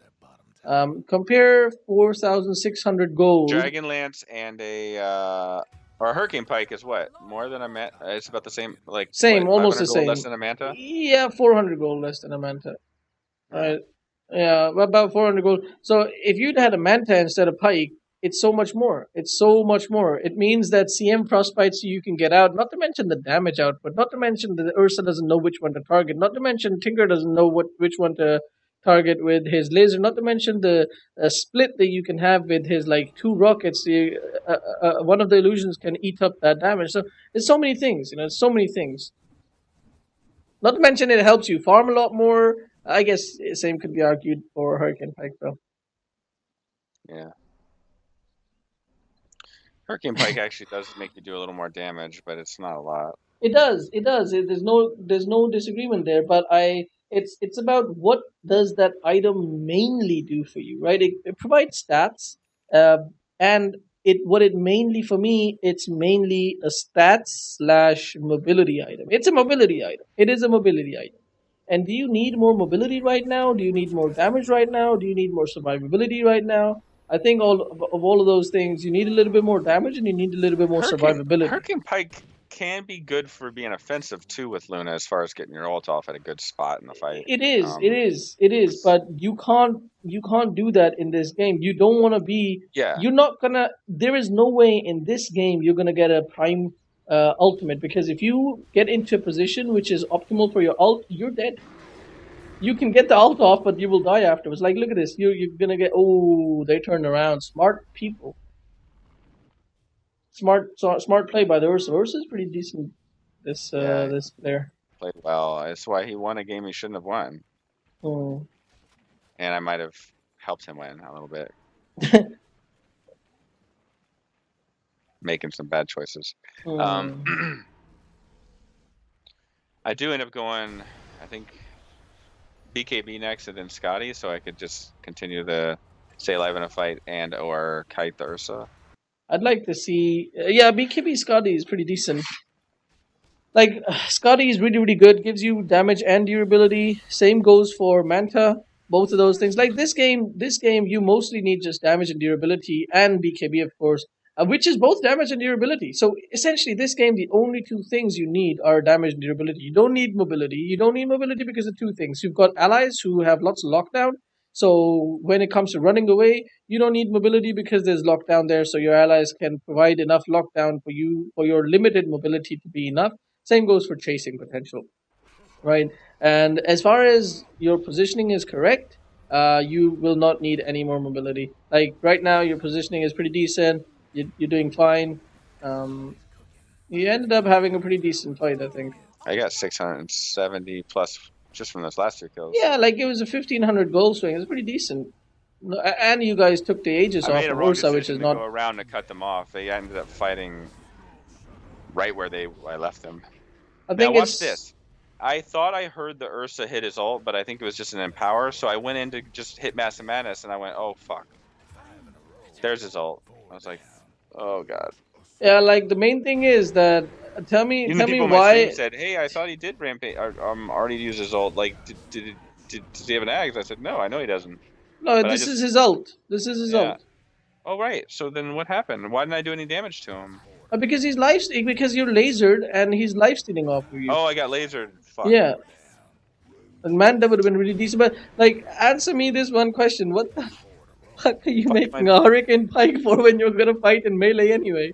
Compare 4,600 gold. Dragon Lance and a or a Hurricane Pike is what more than a man. It's about the same. Like Same, what, almost 500 the gold less same. than a Manta? Yeah, 400 gold less than a Manta. Yeah. Right. Yeah, about 400 gold. So if you'd had a Manta instead of Pike, it's so much more. It's so much more. It means that CM frostbites you can get out, not to mention the damage output, not to mention that Ursa doesn't know which one to target, not to mention Tinker doesn't know which one to target with his laser, not to mention the split that you can have with his like two rockets. One of the illusions can eat up that damage. So there's so many things, you know, so many things. Not to mention it helps you farm a lot more. I guess same could be argued for Hurricane Pike though. Yeah. Hurricane Pike actually does make you do a little more damage, but it's not a lot. It does. It does. There's no disagreement there. But it's about what does that item mainly do for you, right? It provides stats, and what it mainly for me, it's mainly a stats slash mobility item. It's a mobility item. It is a mobility item. And do you need more mobility right now? Do you need more damage right now? Do you need more survivability right now? I think of all of those things, you need a little bit more damage and you need a little bit more survivability. Hurricane Pike can be good for being offensive too with Luna as far as getting your ult off at a good spot in the fight. It is, it Um, is, it is. But you can't do that in this game. You don't want to be. yeah, You're not gonna. There is no way in this game you're gonna get a prime ultimate because if you get into a position which is optimal for your ult, you're dead. You can get the ult off, but you will die afterwards. Like, look at this. You're gonna get. Oh, they turned around. Smart people. Smart play by the Ursa. Ursa's pretty decent. yeah, This player. played well. That's why he won a game he shouldn't have won, Hmm. and I might have helped him win a little bit, making some bad choices. Um, Hmm. I do end up going, I think BKB next and then Scotty, so I could just continue the stay alive in a fight and or kite the Ursa. I'd like to see. Yeah, BKB Scotty is pretty decent. Like Scotty is really really good. Gives you damage and durability. Same goes for Manta. Both of those things. Like this game, you mostly need just damage and durability, and BKB of course, which is both damage and durability. So essentially, this game, the only two things you need are damage and durability. You don't need mobility. You don't need mobility because of two things. You've got allies who have lots of lockdown. So when it comes to running away, you don't need mobility because there's lockdown there. So your allies can provide enough lockdown for you for your limited mobility to be enough. Same goes for chasing potential, right? And as far as your positioning is correct, you will not need any more mobility. Like right now, your positioning is pretty decent. You're doing fine. Um, you ended up having a pretty decent fight, I think. I got 670 plus just from those last two kills. Yeah, like it was a 1,500 goal swing. It's pretty decent. No, and you guys took the Aegis I off made a of wrong Ursa, which decision is to not. go around to cut them off. They ended up fighting right where I left them. I Now think watch it's. this. I thought I heard the Ursa hit his ult, but I think it was just an empower. So I went in to just hit Massive Madness, and I went, "Oh fuck!" There's his ult. I was like, "Oh god." Yeah, like the main thing is that Even the tell me people in my stream why. said, "Hey, I thought he did rampage. Already use his ult. Like, does he have an axe?" I said, "No, I know he doesn't." No, But I this is just, his ult. This is his yeah. ult. Oh right. So then what happened? Why didn't I do any damage to him? Because because you're lasered and he's life stealing off of you. Oh, I got lasered. Fuck. Yeah, and Manda would have been really decent. But like, answer me this one question: what the fuck are you Fuck making my. a Hurricane Pike for when you're gonna fight in melee anyway?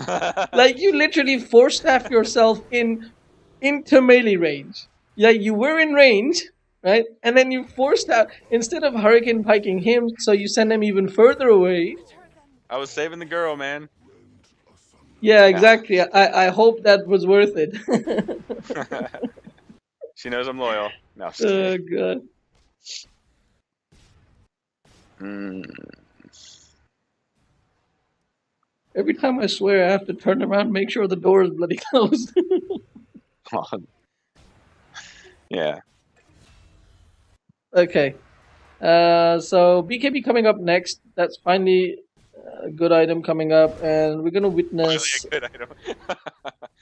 Like, you literally force staff yourself into melee range. Yeah, you were in range, right? And then you forced out instead of Hurricane Piking him, so you send him even further away. I was saving the girl, man. Yeah, Nah. exactly. I hope that was worth it. She knows I'm loyal. No, just kidding. Oh god. Mm. Every time I swear I have to turn around and make sure the door is bloody closed. Yeah. Okay. So BKB coming up next. That's finally a good item coming up, and we're gonna Finally witness. a good item.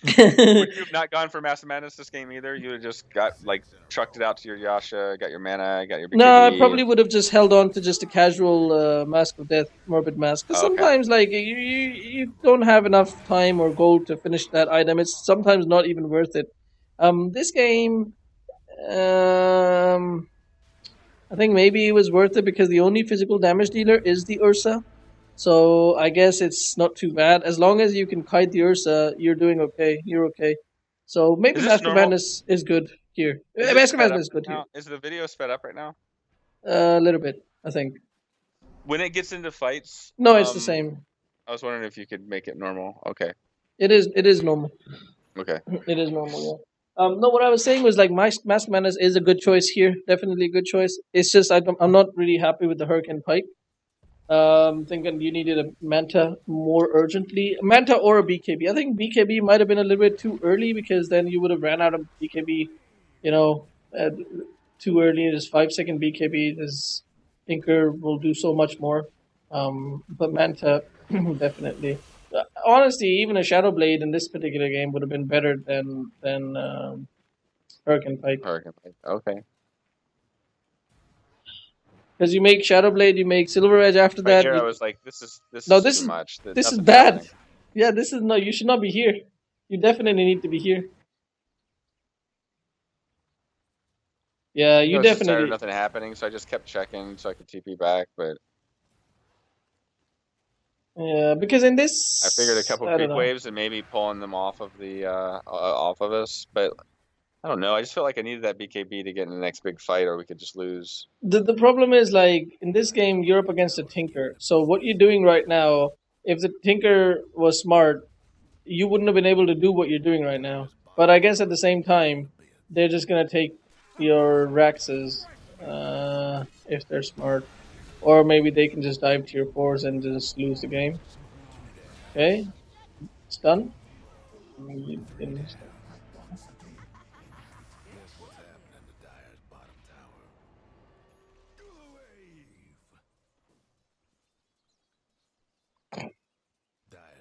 Would you have not gone for Massive Madness this game either? You would have just got like chucked it out to your Yasha, got your mana, got your No, I BKB. probably would have just held on to just a casual Mask of Death, Morbid Mask. Because Oh, okay. sometimes, like, you don't have enough time or gold to finish that item. It's sometimes not even worth it. This game, um, I think maybe it was worth it because the only physical damage dealer is the Ursa. So I guess it's not too bad. As long as you can kite the Ursa, you're doing okay. You're okay. So maybe Is this Mask of normal? Madness is good here. Is it Mask of sped up Madness is right good here. now? Is the video sped up right now? A little bit, I think. When it gets into fights, No, it's the same. I was wondering if you could make it normal. Okay. It is. It is normal. Okay. It is normal. Yeah. No, what I was saying was like my Mask Madness is a good choice here. Definitely a good choice. It's just I'm not really happy with the Hurricane Pike. Thinking you needed a Manta more urgently. Manta or a BKB. I think BKB might have been a little bit too early because then you would have ran out of BKB, you know, too early. It is 5 second BKB. This Tinker will do so much more. But Manta, definitely. Honestly, even a Shadow Blade in this particular game would have been better than Hurricane Pike. Hurricane. Okay. Because you make Shadow Blade, you make Silver Edge after Right that. here, I was like, this No, is too much. this is Nothing's bad. happening. Yeah, this is no. You should not be here. You definitely need to be here. Yeah, I you was just tired of definitely. nothing happening, so I just kept checking so I could TP back. But Yeah, because in I figured a this, couple I don't creep know. waves and maybe pulling them off of the off of us. But I don't know. I just felt like I needed that BKB to get in the next big fight, or we could just lose. The problem is like in this game, you're up against a Tinker. So what you're doing right now, if the Tinker was smart, you wouldn't have been able to do what you're doing right now. But I guess at the same time, they're just gonna take your Raxes if they're smart, or maybe they can just dive tier fours and just lose the game. Okay, it's done.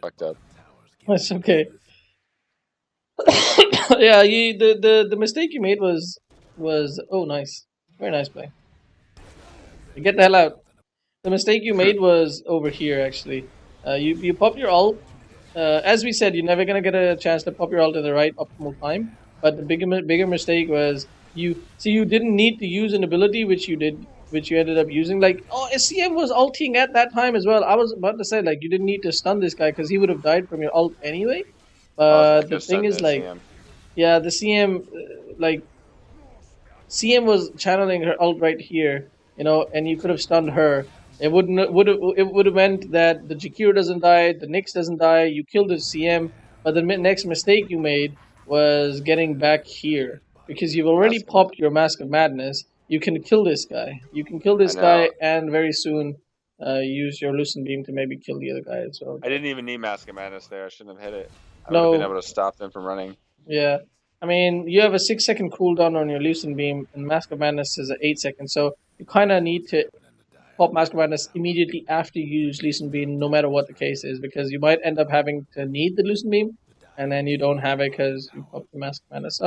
Fucked up. That's okay. Yeah, the mistake you made was oh nice, very nice play. Get the hell out. The mistake you made was over here actually. You pop your ult. As we said, you're never gonna get a chance to pop your ult at the right optimal time. But the bigger mistake was you didn't need to use an ability which you did, which you ended up using. Like oh, SCM was ulting at that time as well. I was about to say like you didn't need to stun this guy because he would have died from your ult anyway. I But could the have thing stunned is the like CM. yeah, the CM like CM was channeling her ult right here, you know, and you could have stunned her. It would have meant that the Jakiro doesn't die, the Nyx doesn't die. You killed the CM, but the next mistake you made was getting back here because you've already Mask of Man. popped your Mask of Madness. You can kill this guy. You can kill I this know. guy, and very soon use your Lucent Beam to maybe kill the other guy as well. I But didn't even need Mask of Madness there. I shouldn't have hit it. I would have been no, able to stop them from running. yeah. I mean, you have a 6 second cooldown on your Lucent Beam, and Mask of Madness is at 8 seconds, so you kind of need to pop Mask of Madness immediately after you use Lucent Beam, no matter what the case is, because you might end up having to need the Lucent Beam, and then you don't have it because you popped the Mask of Madness.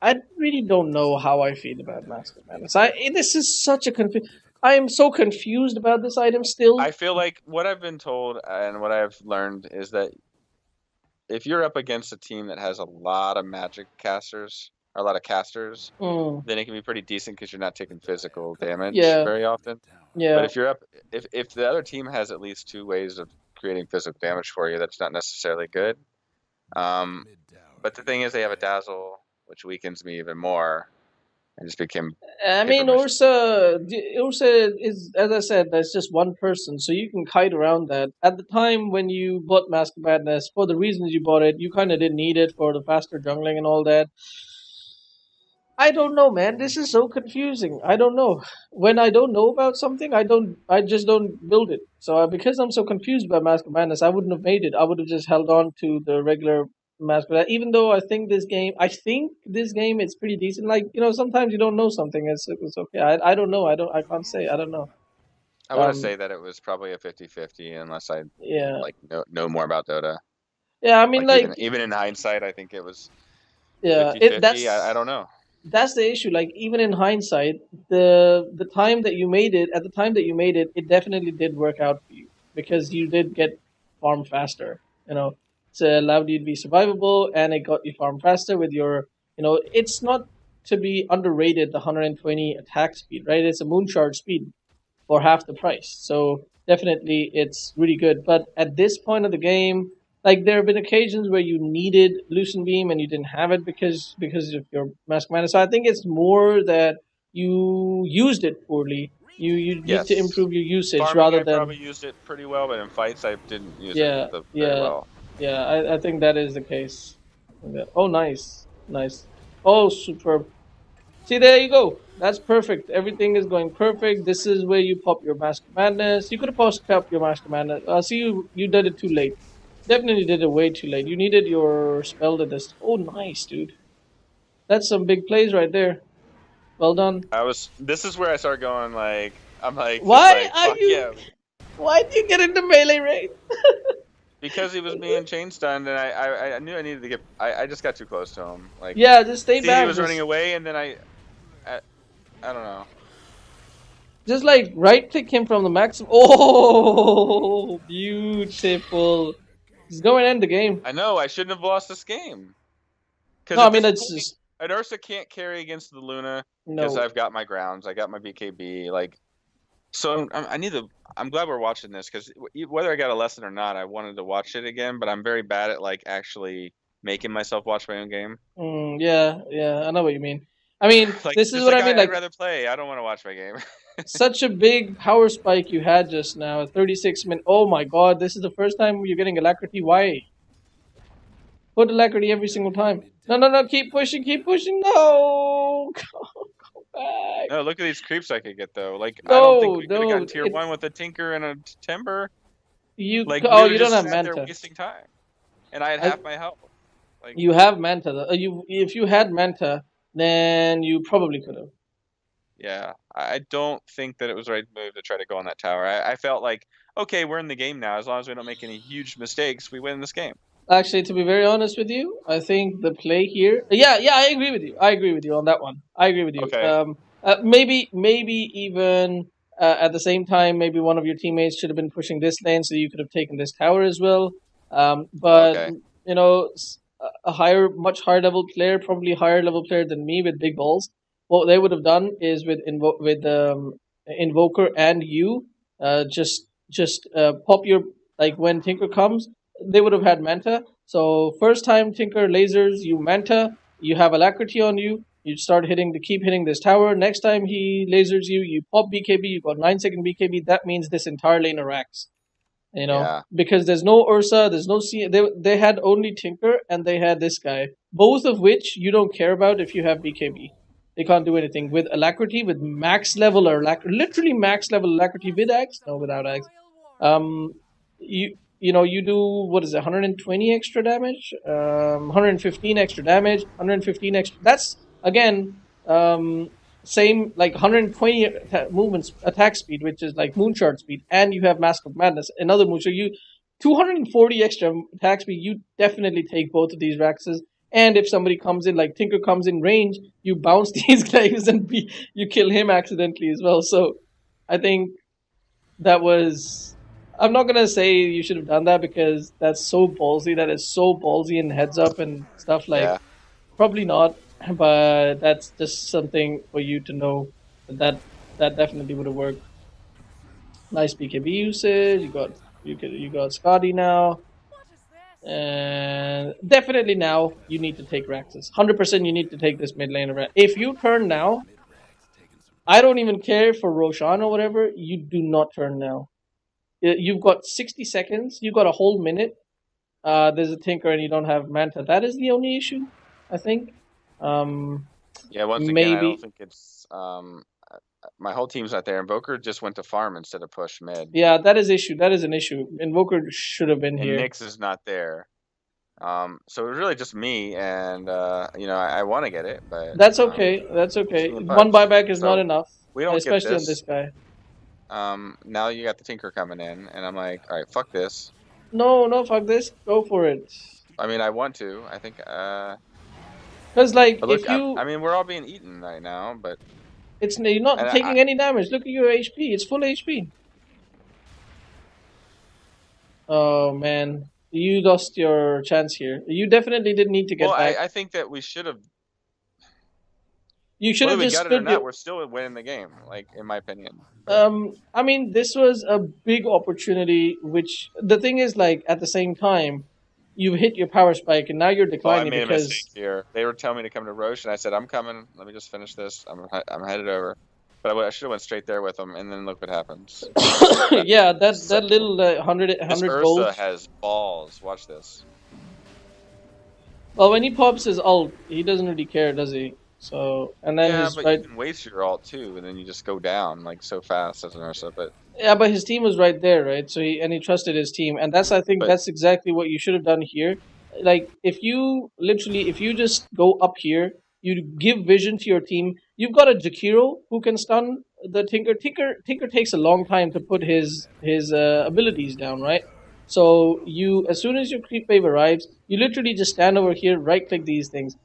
I really don't know how I feel about Mask of Madness. This is such a I am so confused about this item still. I feel like what I've been told and what I've learned is that if you're up against a team that has a lot of magic casters or a lot of casters, Mm, then it can be pretty decent because you're not taking physical damage yeah, very often. But yeah. if you're up, if the other team has at least two ways of creating physical damage for you, that's not necessarily good. Um, but the thing is, they have a dazzle, which weakens me even more, and just became I paper mean, mache. Ursa is, as I said, that's just one person, so you can kite around that. At the time when you bought Mask of Madness, for the reasons you bought it, you kind of didn't need it for the faster jungling and all that. I don't know, man. This is so confusing. I don't know. When I don't know about something, I just don't build it. So because I'm so confused by Mask of Madness, I wouldn't have made it. I would have just held on to the regular Mask of Madness. Even though I think this game is pretty decent. Like sometimes you don't know something. It's okay. I don't know. I can't say. I don't know. I want to Um. say that it was probably a 50-50 unless I Yeah. like know more about Dota. Yeah. I mean, Like even like, even in hindsight, I think it was yeah. It 50-50. I that's don't know. that's the issue. Like even in hindsight, the time that you made it, at the time that you made it, it definitely did work out for you because you did get farm faster. It allowed you to be survivable, and it got you farm faster with your. It's not to be underrated. The 120 attack speed, right? It's a moonshard speed for half the price. So definitely it's really good. But at this point of the game, like there have been occasions where you needed Lucent Beam and you didn't have it because of your Mask Mana. So I think it's more that you used it poorly. You need to Yes, improve your usage farming rather I than probably used it pretty well, but in fights I didn't use it yeah, very yeah, well. yeah. I think that is the case. Oh, nice, nice. Oh, superb. See, there you go. That's perfect. Everything is going perfect. This is where you pop your Master Madness. You could have popped your Master Madness. See, you did it too late. Definitely did it way too late. You needed your spell to this. Oh, nice, dude. That's some big plays right there. Well done. This is where I start going like I'm like just Why like are fuck you? yeah, Why do you get into melee raid? because he was being chain stunned and I knew I needed to get I just got too close to him. Like Yeah, just stay see he back. was running Just, away and then I, I don't know. just like right click him from the maximum. Oh, beautiful. He's going to end the game. I know I shouldn't have lost this game because No, I at mean this it's point just an Ursa can't carry against the Luna because no. I've got my grounds, I got my BKB. Like so I need to. I'm glad we're watching this because whether I got a lesson or not, I wanted to watch it again. But I'm very bad at like actually making myself watch my own game. Yeah, yeah, I know what you mean. I mean, Like this is just what like I mean. I'd Like rather play. I don't want to watch my game. such a big power spike you had just now. 36 minutes. Oh my God, this is the first time you're getting alacrity. Why? Put alacrity every single time. No, no, no. Keep pushing. Keep pushing. No, go back. No, look at these creeps I could get though. Like I don't think No, we could have no. gotten tier one with a Tinker and a Timber. Like we Oh, would you have don't just have sat there Manta. wasting time, and I had I, half my health. Like you have Manta. Though. You if you had Manta, then you probably could have. Yeah, I don't think that it was the right move to try to go on that tower. I felt like, okay, we're in the game now. As long as we don't make any huge mistakes, we win this game. Actually, to be very honest with you, I think the play here. Yeah, I agree with you. I agree with you on that one. I agree with you. Okay, Maybe even at the same time, maybe one of your teammates should have been pushing this lane, so you could have taken this tower as well. But okay, you know, a higher, much higher level player, probably higher level player than me with big balls, what they would have done is with Invoker and you, just pop your, like when Tinker comes, they would have had Manta. So first time Tinker lasers you Manta, you have Alacrity on you. You start keep hitting this tower. Next time he lasers you, you pop BKB. You got 9-second BKB. That means this entire lane racks. yeah, Because there's no Ursa, there's no C. They had only Tinker and they had this guy, both of which you don't care about if you have BKB. They can't do anything with Alacrity, with max level or literally max level Alacrity with Axe. No, without Axe. Um, you do what is it, 120 extra damage, 115 extra damage, 115 extra. That's again same like 120 movement attack speed, which is like moonshard speed, and you have Mask of Madness, another move. So you 240 extra attack speed. You definitely take both of these Raxes. And if somebody comes in, like Tinker comes in range, you bounce these guys and you kill him accidentally as well. So I think that was. I'm not gonna say you should have done that because that's so ballsy. That is so ballsy and heads up and stuff like. yeah. Probably not, but that's just something for you to know that that definitely would have worked. Nice BKB usage. You got Scotty now, and definitely now you need to take Raxus. 100% you need to take this mid lane around. If you turn now, I don't even care for Roshan or whatever. You do not turn now. You've got 60 seconds. You've got a whole minute. There's a Tinker and you don't have Manta. That is the only issue, I think. Um, Yeah, once again, I don't Maybe. think it's my whole team's not there. Invoker just went to farm instead of push mid, Yeah, that is issue. That is an issue. Invoker should have been and here. Nyx is not there. So it was really just me, and I want to get it, but That's okay. That's it's okay. from the One Pudge. buyback is not So enough, we don't get especially on this this. guy. Now you got the Tinker coming in, and I'm like, all right, fuck this. No, no, fuck this. Go for it. I mean, I want to. I think. Cause like But look, if you, I mean, we're all being eaten right now, but you're not and taking any damage. Look at your HP. It's full HP. Oh man, you lost your chance here. You definitely didn't need to well, get back. I think that we should have, You should whether have we just got it or stood your. not, we're still winning the game. Like in my opinion, but I mean, this was a big opportunity. Which the thing is, like at the same time, you've hit your power spike, and now you're oh, I declining made a mistake because here. They were telling me to come to Roche, and I said, I'm coming. Let me just finish this. I'm headed over. But I should have went straight there with them, and then look what happens. yeah, that Such little 100 This gold. Ursa has balls. Watch this. Well, when he pops his ult, he doesn't really care, does he? So, and then Yeah, his but you right. can waste your ult too, and then you just go down like so fast as an Ursa. Yeah, but his team was right there, right? So he trusted his team, and I think But that's exactly what you should have done here. Like if you just go up here, you give vision to your team. You've got a Jakiro who can stun the Tinker. Tinker takes a long time to put his abilities down, right? So you, as soon as your creep wave arrives, you literally just stand over here, right click these things.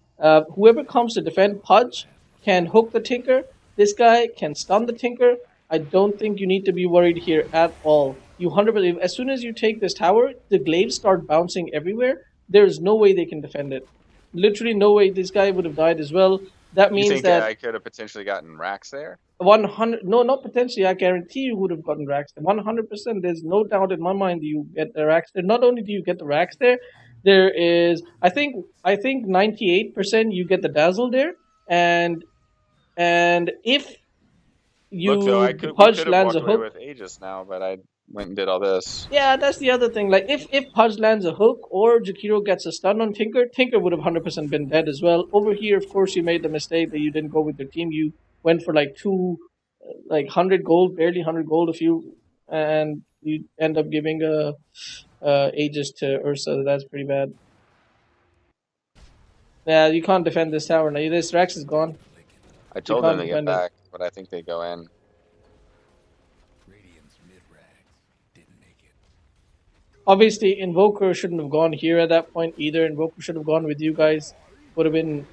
Whoever comes to defend Pudge can hook the Tinker. This guy can stun the Tinker. I don't think you need to be worried here at all. You 100%. As soon as you take this tower, the glaives start bouncing everywhere. There is no way they can defend it. Literally no way. This guy would have died as well. That you means think that I could have potentially gotten racks there? 100. No, not potentially. I guarantee you would have gotten racks. 100%. There's no doubt in my mind that you get the racks there. Not only do you get the racks there, there is. I think 98% you get the dazzle there, and if Look though, you the we could Pudge have lands a walked away hook. with Aegis now, but I went and did all this. Yeah, that's the other thing. Like if Pudge lands a hook or Jakiro gets a stun on Tinker, Tinker would have 100% been dead as well. Over here, of course, you made the mistake that you didn't go with your team. You went for like two, like 100 gold, barely 100 gold, a few, and you end up giving a Aegis to Ursa. That's pretty bad. Yeah, you can't defend this tower now. This Rex is gone. I You told them can't to get defend it. back. but I think they go in. Obviously, Invoker shouldn't have gone here at that point either. Invoker should have gone with you guys. Would have been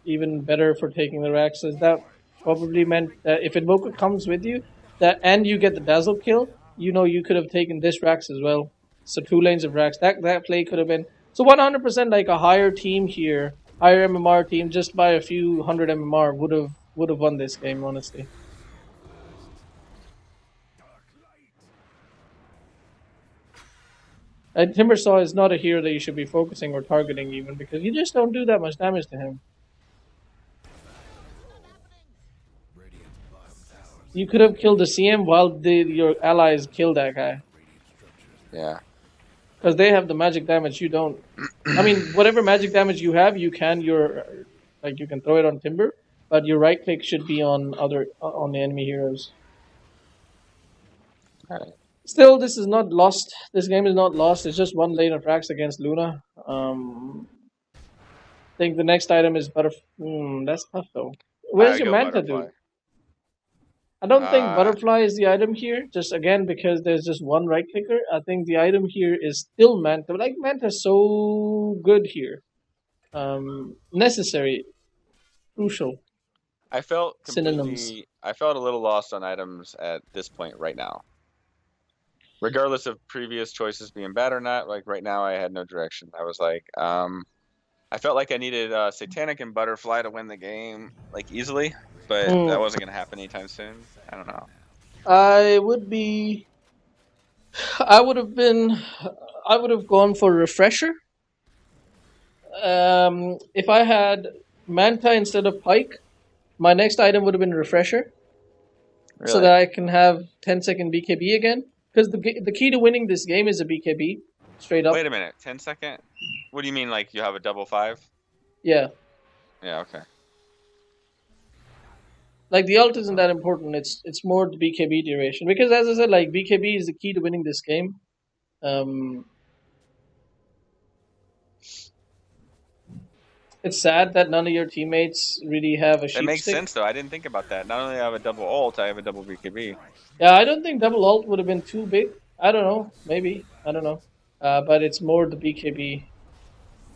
even better for taking the Raxes. That probably meant that if Invoker comes with you, that and you get the Dazzle kill, you know you could have taken this Rax as well. So 2 lanes of Rax. That play could have been so 100% like a higher team here, higher MMR team, just by a few hundred MMR would have won this game, honestly. Timbersaw is not a hero that you should be focusing or targeting even because you just don't do that much damage to him. You could have killed the CM while your allies kill that guy. Yeah. Because they have the magic damage, you don't. I mean, whatever magic damage you have, you can you can throw it on Timber, but your right click should be on the enemy heroes. Alright. Still, this is not lost. This game is not lost. It's just 1 lane of Rax against Luna. I think the next item is Butterfly. That's tough though. Where's I your go Manta Butterfly. dude? I don't think Uh, Butterfly is the item here, just again because there's just one right clicker. I think the item here is still Manta. Like Manta's so good here. Necessary, crucial I felt synonyms. I felt a little lost on items at this point right now. Regardless of previous choices being bad or not, like right now I had no direction. I was like, I felt like I needed Satanic and Butterfly to win the game, like easily, but that wasn't gonna happen anytime soon. I don't know. I would be. I would have been. I would have gone for Refresher. If I had Manta instead of Pike, my next item would have been Refresher, so Really? that I can have 10-second BKB again. Because the key to winning this game is a BKB, straight up. Wait a minute, 10-second? What do you mean, like you have a double 5? Yeah, Yeah, okay. like the ult isn't that important. It's more the BKB duration. Because as I said, like BKB is the key to winning this game. It's sad that none of your teammates really have a That sheep makes stick. sense though. I didn't think about that. Not only do I have a double ult, I have a double BKB. Yeah, I don't think double ult would have been too big. I don't know. Maybe. I don't know. But it's more the BKB.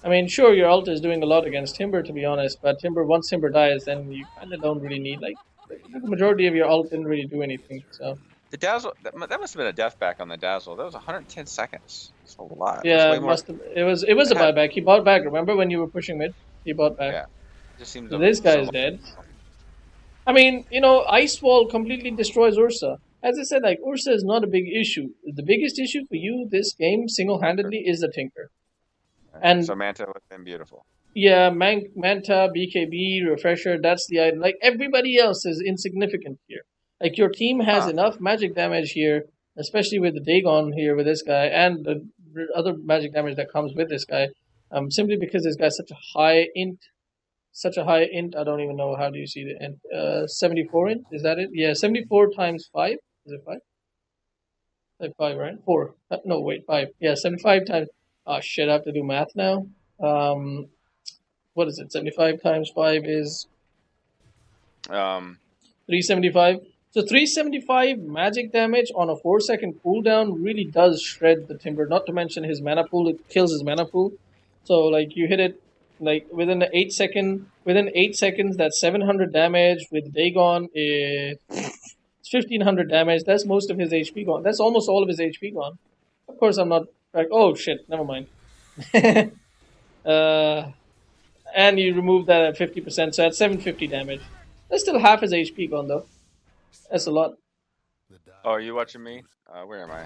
I mean, sure, your ult is doing a lot against Timber, to be honest. But Timber, once Timber dies, then you kind of don't really need like the majority of your ult didn't really do anything. So The Dazzle, that must have been a death back on the Dazzle. That was 110 seconds. That's a lot. yeah, Way it more. must have. It was a It had, buyback. He bought back. Remember when you were pushing mid? He bought back. yeah. It just seems So this guy so is long. dead. I mean, Ice Wall completely destroys Ursa. As I said, like Ursa is not a big issue. The biggest issue for you this game, single-handedly, is the Tinker. And So Manta would have been beautiful. yeah, Manta, BKB, Refresher, that's the item. Like everybody else is insignificant here. Like your team has Huh. enough magic damage here, especially with the Dagon here with this guy, and the other magic damage that comes with this guy. Simply because this guy's such a high int. I don't even know how do you see the int. 74 int. Is that it? Yeah, 74 times 5. Is it 5? Like 5, right? 4. No, wait, 5. Yeah, 75 times. Oh shit! I have to do math now. What is it? 75 times 5 is Um, 375. So 375 magic damage on a 4-second cooldown really does shred the Timber. Not to mention his mana pool. It kills his mana pool. So like you hit it like within 8 seconds, that's 700 damage. With Dagon, it's 1500 damage. That's most of his HP gone. That's almost all of his HP gone. Of course, I'm not like, oh shit, never mind. And you remove that at 50%, so that's 750 damage. That's still half his HP gone though. That's a lot. oh, are you watching me? Where am I?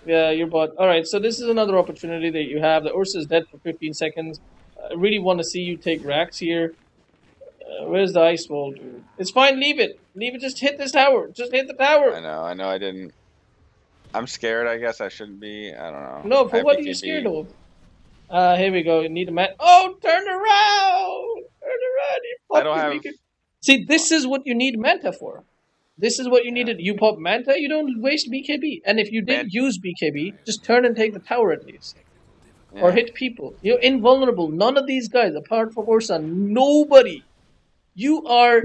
Yeah, you're bot. All right, so this is another opportunity that you have. The Ursa is dead for 15 seconds. I really want to see you take Rax here. Where's the ice wall, dude? It's fine. Leave it. Leave it. Just hit this tower. Just hit the tower. I know. I didn't. I'm scared. I guess I shouldn't be. I don't know. No, I for have what are you BKB. scared of? Here we go. You need a man. Oh, turn around. Turn around. You I pop don't your have. BKB. See, this is what you need Manta for. This is what you needed. You pop Manta, you don't waste BKB. And if you did Man- use BKB, just turn and take the tower at least. Yeah. Or hit people. You're invulnerable. None of these guys, apart from Ursa, nobody. You are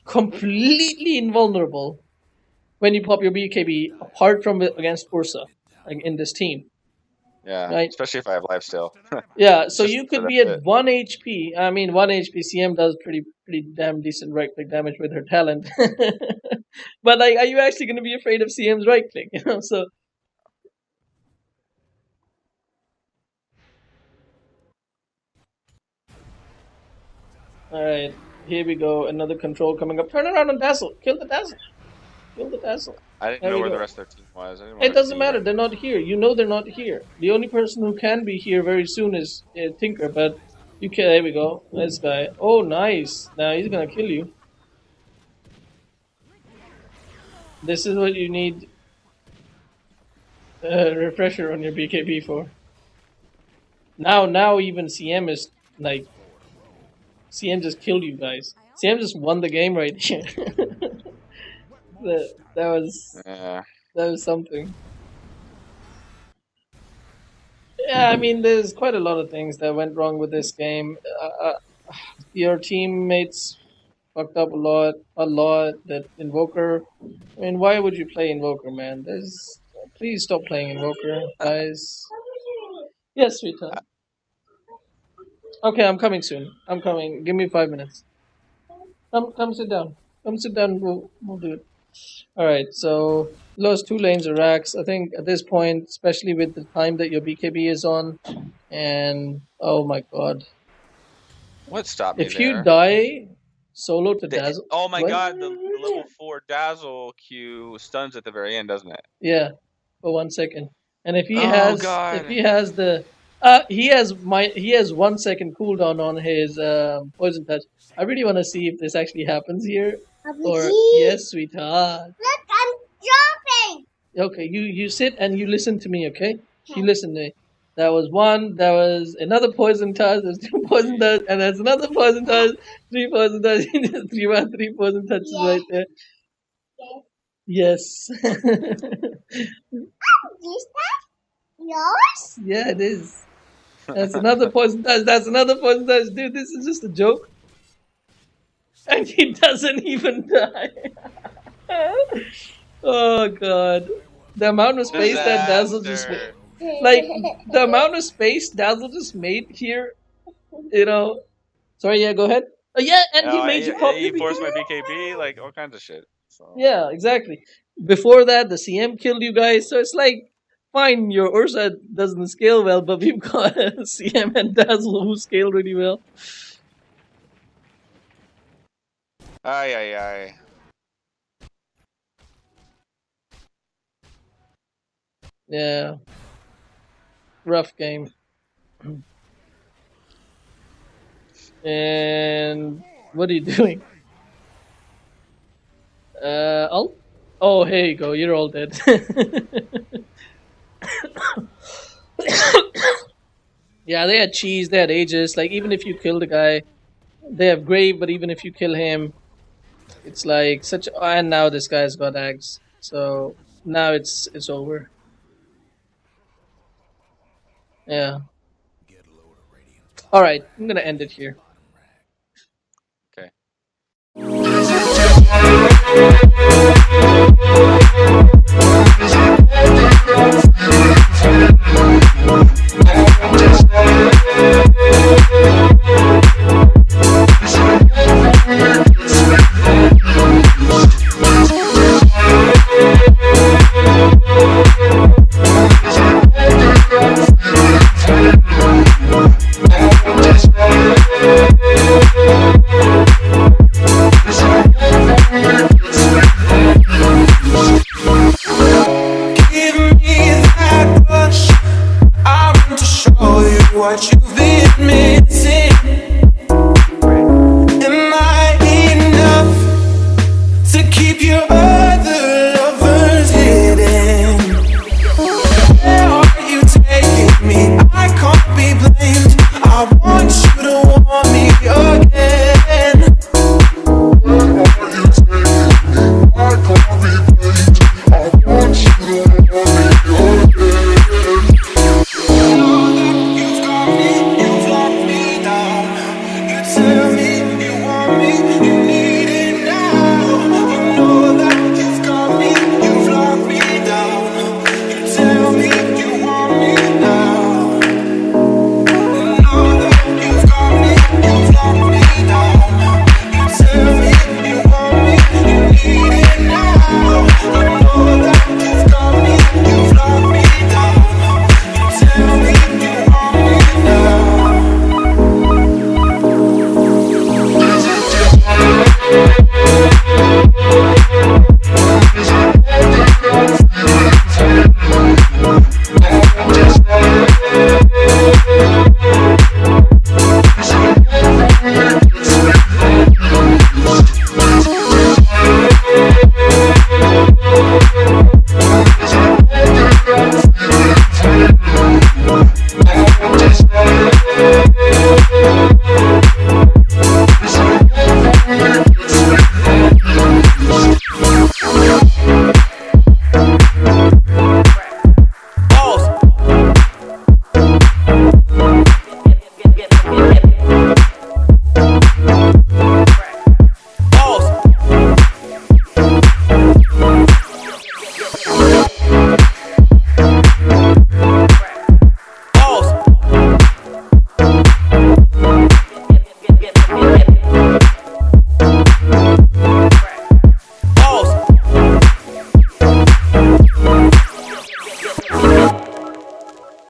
completely invulnerable when you pop your BKB, apart from against Ursa, like in this team. Yeah, right? especially if I have life still. Yeah, so Just you for could that be at bit. 1 HP. I mean, 1 HP CM does pretty damn decent right click damage with her talent. But like, are you actually going to be afraid of CM's right click? You know, so all right, here we go. Another control coming up. Turn around and dazzle. Kill the dazzle. Kill the dazzle. I didn't There know we where the go. rest of their team was. I didn't want It to doesn't see matter. them. They're not here. You know they're not here. The only person who can be here very soon is Tinker. But you can. There we go. This guy. Oh, nice. Now he's gonna kill you. This is what you need a refresher on your BKB for. Now even CM is like CM just killed you guys. CM just won the game right here. That was Yeah. something. Yeah, I mean, there's quite a lot of things that went wrong with this game. Your teammates fucked up a lot. That Invoker. I mean, why would you play Invoker, man? Please stop playing Invoker, guys. Yes, sweetheart. Okay, I'm coming soon. I'm coming. Give me 5 minutes. Come sit down. Come sit down. We'll do it. All right. So lost 2 lanes of racks. I think at this point, especially with the time that your BKB is on, and oh my god, What stopped me if you there? die solo to Dazzle, Oh my what? god, the level 4 Dazzle Q stuns at the very end, doesn't it? Yeah, for 1 second. And Oh if god. he has the he has 1 second cooldown on his poison touch. I really want to see if this actually happens here. Or yes, sweetheart. Look, I'm jumping. Okay, you sit and you listen to me. Okay, you listen to me. That was one. That was another poison touch. There's 2 poison touch, and there's another poison touch. 3 poison touch. Three poison touches right there. Yes. Is that yours? Yeah, it is. That's another poison touch. That's another poison touch. Dude, this is just a joke. And he doesn't even die. Oh god. The amount of space that Dazzle just made. Disaster. Like, the amount of space Dazzle just made here, you know. Sorry, yeah, go ahead. Oh, yeah, and he Oh, made you pop your he forced my BKB. BKB, like all kinds of shit. So Yeah, exactly. Before that, the CM killed you guys, so it's like, fine, your Ursa doesn't scale well, but we've got CM and Dazzle who scale really well. ay ay ay. Yeah, rough game. And what are you doing? Ult? Oh, here you go. You're all dead. Yeah, they had cheese. They had Aegis. Like, even if you kill the guy, they have Grave. But even if you kill him, it's like such. And now this guy's got Axe. So now it's over. Yeah. All right, I'm gonna end it here. Okay.